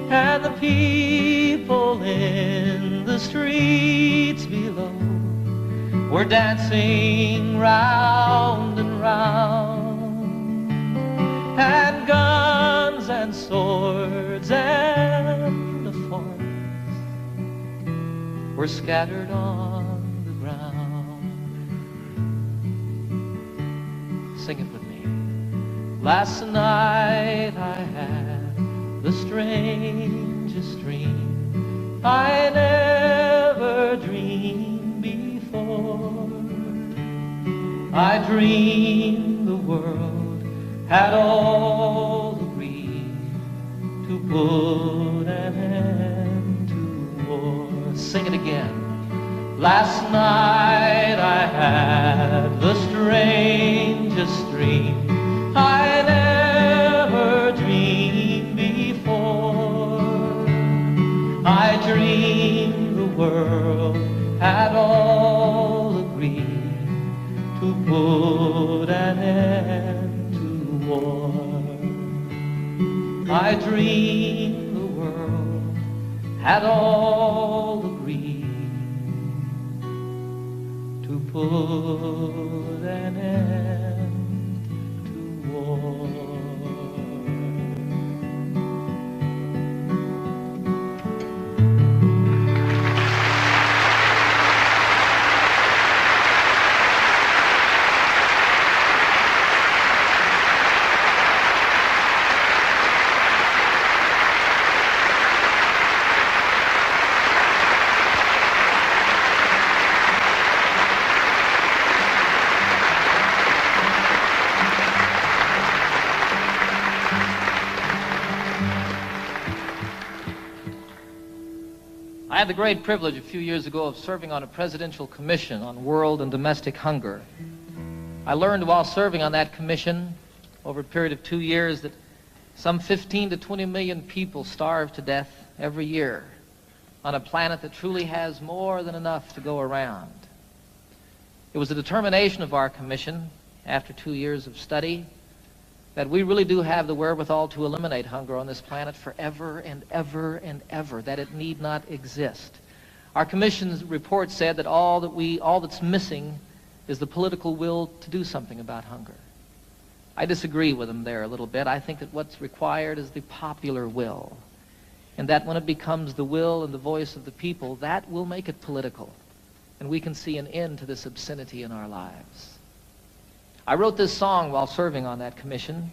And the people in the streets below were dancing round and round, and guns and swords and the forms were scattered on the ground. Sing it with me. Last night I had the strangest dream. I never dreamed before. I dreamed the world had all agreed to put an end to war. Sing it again. Last night I had the strangest dream. I never dreamed before. I dreamed the world had all agreed to put an end to war. I dreamed the world had all agreed to put an end to war. I had the great privilege a few years ago of serving on a presidential commission on world and domestic hunger. I learned while serving on that commission over a period of 2 years that some 15 to 20 million people starve to death every year on a planet that truly has more than enough to go around. It was the determination of our commission, after 2 years of study, that we really do have the wherewithal to eliminate hunger on this planet forever and ever and ever, that it need not exist. Our commission's report said that all that's missing is the political will to do something about hunger. I disagree with them there a little bit. I think that what's required is the popular will, and that when it becomes the will and the voice of the people, that will make it political, and we can see an end to this obscenity in our lives. I wrote this song while serving on that commission,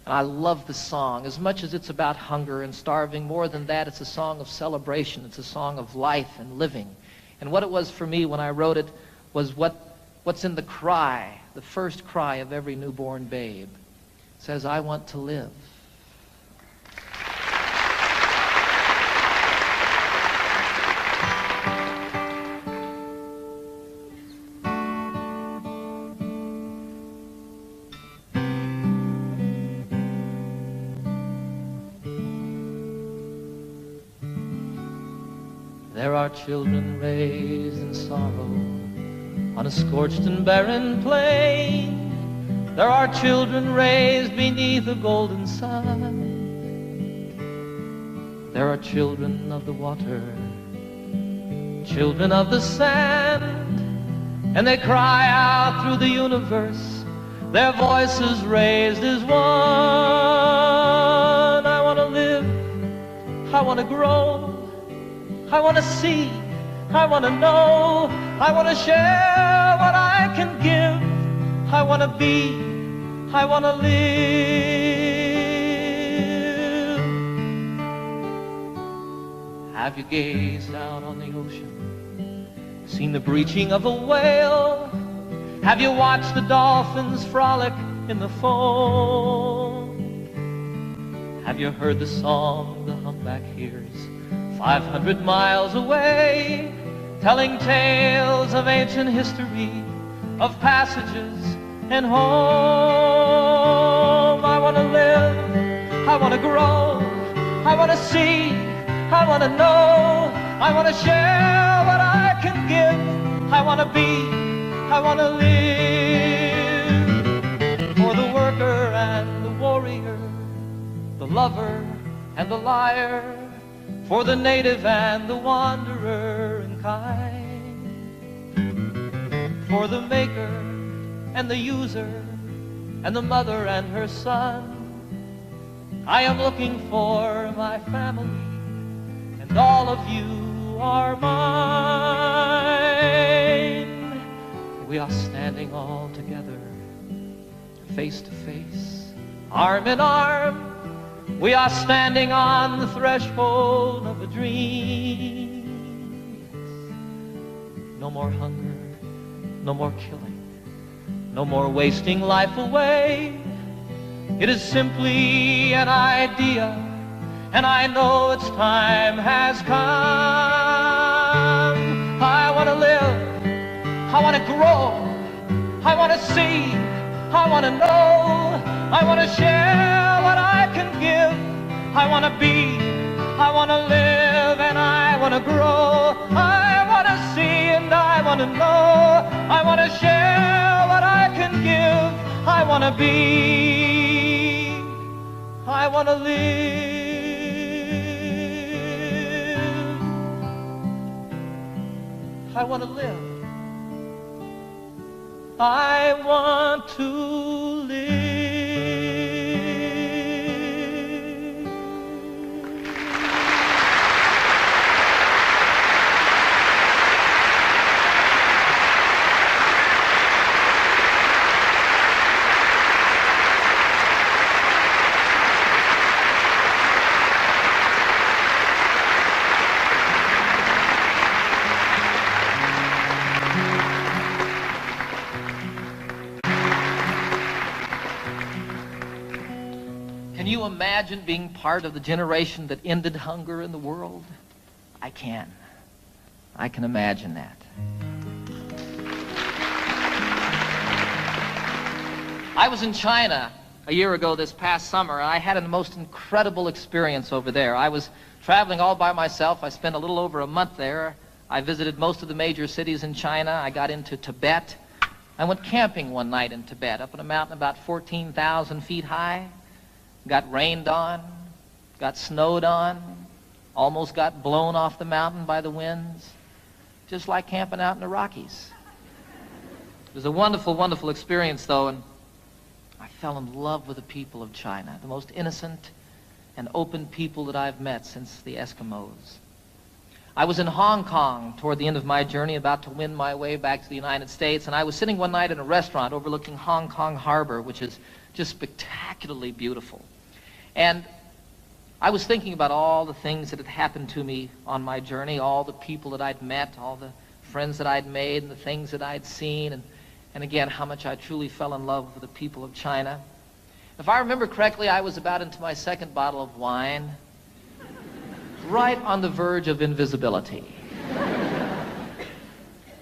and I love the song. As much as it's about hunger and starving, more than that, it's a song of celebration. It's a song of life and living. And what it was for me when I wrote it was what's in the cry, the first cry of every newborn babe. It says, I want to live. There are children raised in sorrow on a scorched and barren plain. There are children raised beneath a golden sun. There are children of the water, children of the sand, and they cry out through the universe, their voices raised as one. I want to live, I want to grow, I want to see, I want to know, I want to share what I can give. I want to be, I want to live. Have you gazed out on the ocean, seen the breaching of a whale? Have you watched the dolphins frolic in the foam? Have you heard the song the humpback hears 500 miles away, telling tales of ancient history, of passages and home? I want to live, I want to grow, I want to see, I want to know, I want to share what I can give. I want to be, I want to live. For the worker and the warrior, the lover and the liar, for the native and the wanderer in kind, for the maker and the user and the mother and her son. I am looking for my family, and all of you are mine. We are standing all together, face to face, arm in arm. We are standing on the threshold of a dream. No more hunger, no more killing, no more wasting life away. It is simply an idea, and I know its time has come. I want to live, I want to grow, I want to see, I want to know, I want to share what I can give. I want to be, I want to live, and I want to grow. I want to see and I want to know. I want to share what I can give. I want to be, I want to live. I want to live. I want to live. Can you imagine being part of the generation that ended hunger in the world? I I can. I can imagine that. I was in China a year ago this past summer, and I had a most incredible experience over there. I was traveling all by myself. I spent a little over a month there. I visited most of the major cities in China. I got into Tibet. I went camping one night in Tibet, up on a mountain about 14,000 feet high. Got rained on, got snowed on, almost got blown off the mountain by the winds, just like camping out in the Rockies. It was a wonderful, wonderful experience, though, and I fell in love with the people of China, the most innocent and open people that I've met since the Eskimos. I was in Hong Kong toward the end of my journey, about to win my way back to the United States, and I was sitting one night in a restaurant overlooking Hong Kong Harbor, which is just spectacularly beautiful. And I was thinking about all the things that had happened to me on my journey, all the people that I'd met, all the friends that I'd made, and the things that I'd seen, and again, how much I truly fell in love with the people of China. If I remember correctly, I was about into my second bottle of wine, right on the verge of invisibility.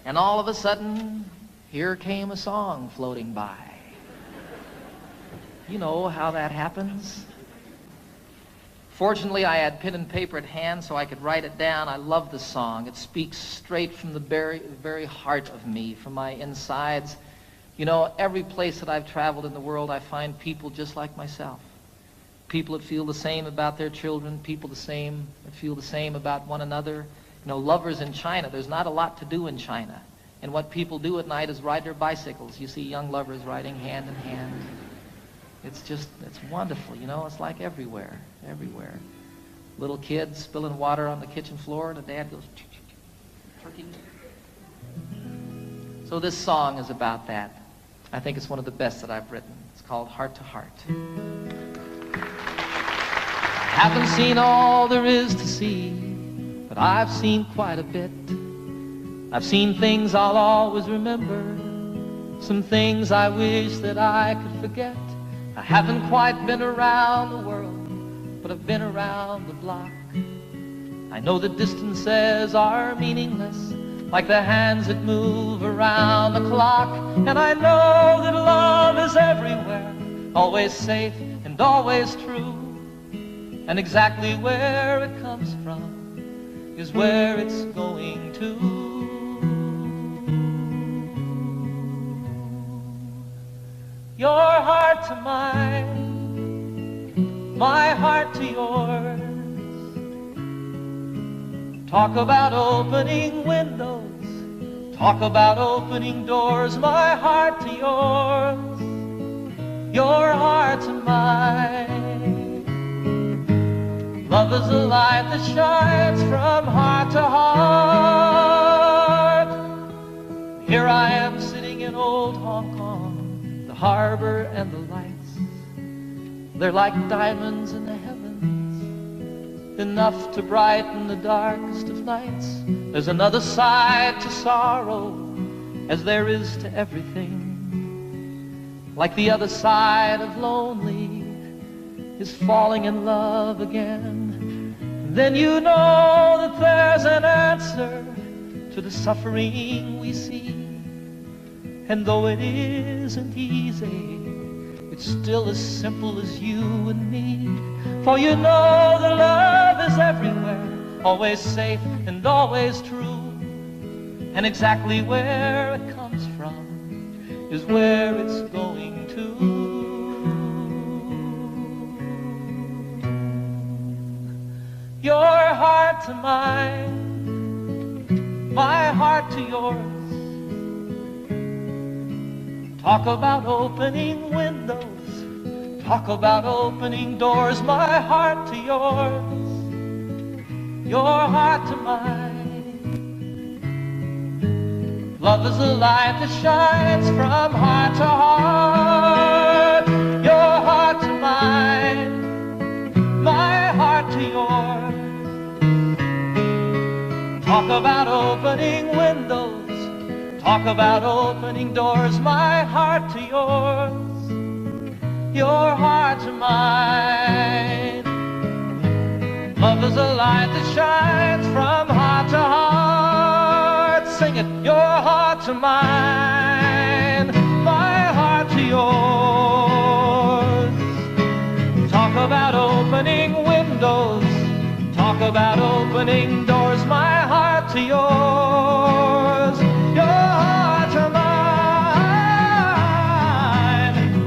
And all of a sudden, here came a song floating by. You know how that happens. Fortunately, I had pen and paper at hand so I could write it down. I love the song. It speaks straight from the very heart of me, from my insides. You know, every place that I've traveled in the world, I find people just like myself. People that feel the same about their children, people that feel the same about one another. You know, lovers in China, there's not a lot to do in China. And what people do at night is ride their bicycles. You see young lovers riding hand in hand. It's wonderful, you know, it's like everywhere. Little kids spilling water on the kitchen floor, and the dad goes, turkey. So this song is about that. I think it's one of the best that I've written. It's called Heart to Heart. Haven't seen all there is to see, but I've seen quite a bit. I've seen things I'll always remember, some things I wish that I could forget. I haven't quite been around the world, but I've been around the block. I know that distances are meaningless, like the hands that move around the clock. And I know that love is everywhere, always safe and always true. And exactly where it comes from is where it's going to. Your heart to mine, my heart to yours. Talk about opening windows, talk about opening doors, my heart to yours, your heart to mine. Love is a light that shines from heart to heart. Here I am sitting in old Hong Kong, the harbor and the lights, they're like diamonds in the heavens, enough to brighten the darkest of nights. There's another side to sorrow, as there is to everything. Like the other side of lonely is falling in love again. Then you know that there's an answer to the suffering we see. And though it isn't easy, it's still as simple as you and me. For you know that love is everywhere, always safe and always true. And exactly where it comes from is where it's going to. Your heart to mine, my heart to yours. Talk about opening windows, talk about opening doors, my heart to yours, your heart to mine. Love is a light that shines from heart to heart, your heart to mine, my heart to yours. Talk about opening windows, talk about opening doors, my heart to yours, your heart to mine. Love is a light that shines from heart to heart. Sing it, your heart to mine, my heart to yours. Talk about opening windows, talk about opening doors, my heart to yours, your heart to mine.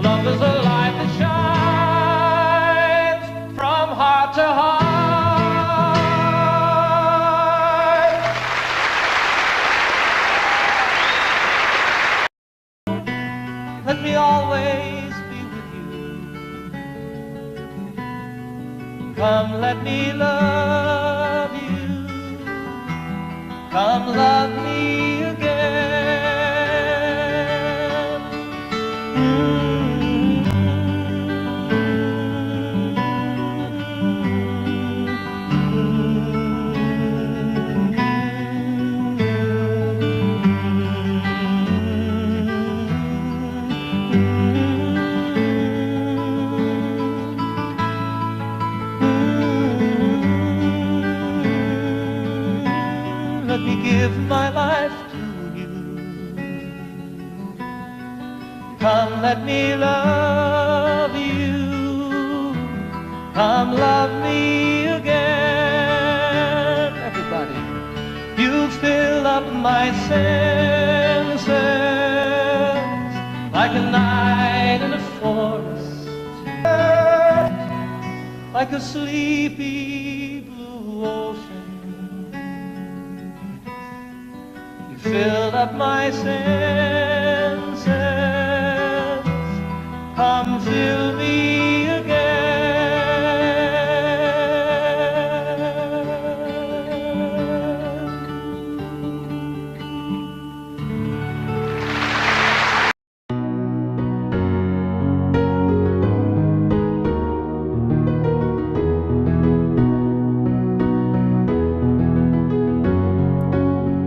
Love is a light that shines from heart to heart. Let me always be with you. Come, let me love you. Come, love me again. Let me give my life to you. Come, let me love you. Come, love me again. Everybody, you fill up my senses like a night in a forest, like a sleepy blue ocean. Fill up my senses. Come fill me again.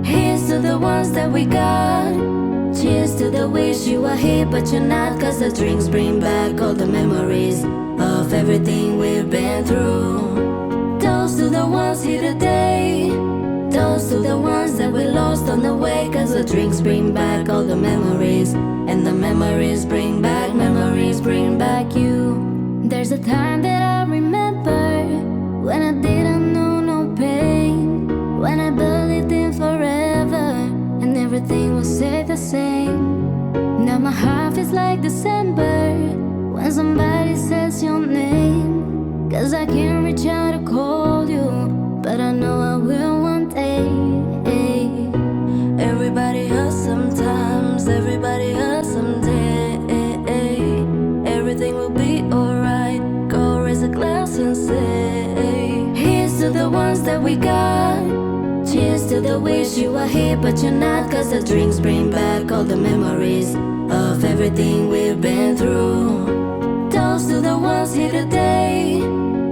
Here's to the ones that we got. Cheers to the wish you were here but you're not. Cause the drinks bring back all the memories of everything we've been through. Toast to the ones here today. Toast to the ones that we lost on the way. Cause the drinks bring back all the memories. And the memories bring back you. There's a time that I remember when I didn't know no pain, when I believed in forever and everything will stay the same. Now my heart feels like December when somebody says your name. Cause I can't reach out to call you, but I know I will one day. Everybody hurts sometimes, everybody hurts someday. Everything will be alright. Go raise a glass and say, here's to the ones that we got. Cheers to the wish you were here but you're not. Cause the drinks bring back all the memories of everything we've been through. Toast to the ones here today.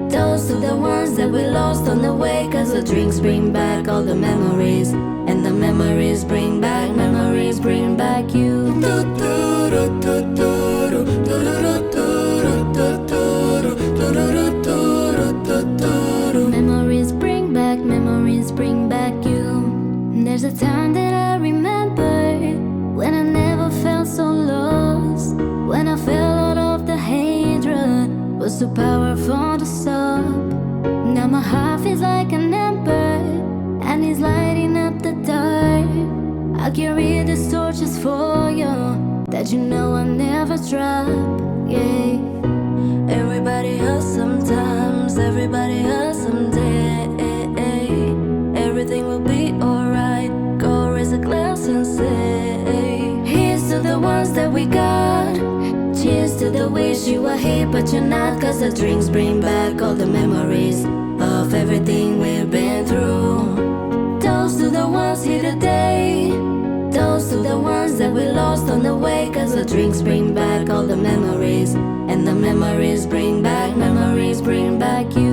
Toast to the ones that we lost on the way. Cause the drinks bring back all the memories. And the memories bring back you. Memories bring back you. There's a time that I remember when I never felt so lost, when I fell out of the hatred was too powerful to stop. Now my heart feels like an ember and it's lighting up the dark. I'll carry these torches for you that you know I'll never drop. Yeah. Everybody hurts sometimes, everybody hurts someday. Everything will be alright. Go raise a glass and say, here's to the ones that we got. Cheers to the wish you were here but you're not. Cause the drinks bring back all the memories of everything we've been through. Toast to the ones here today. Toast to the ones that we lost on the way. Cause the drinks bring back all the memories. And the memories bring back you.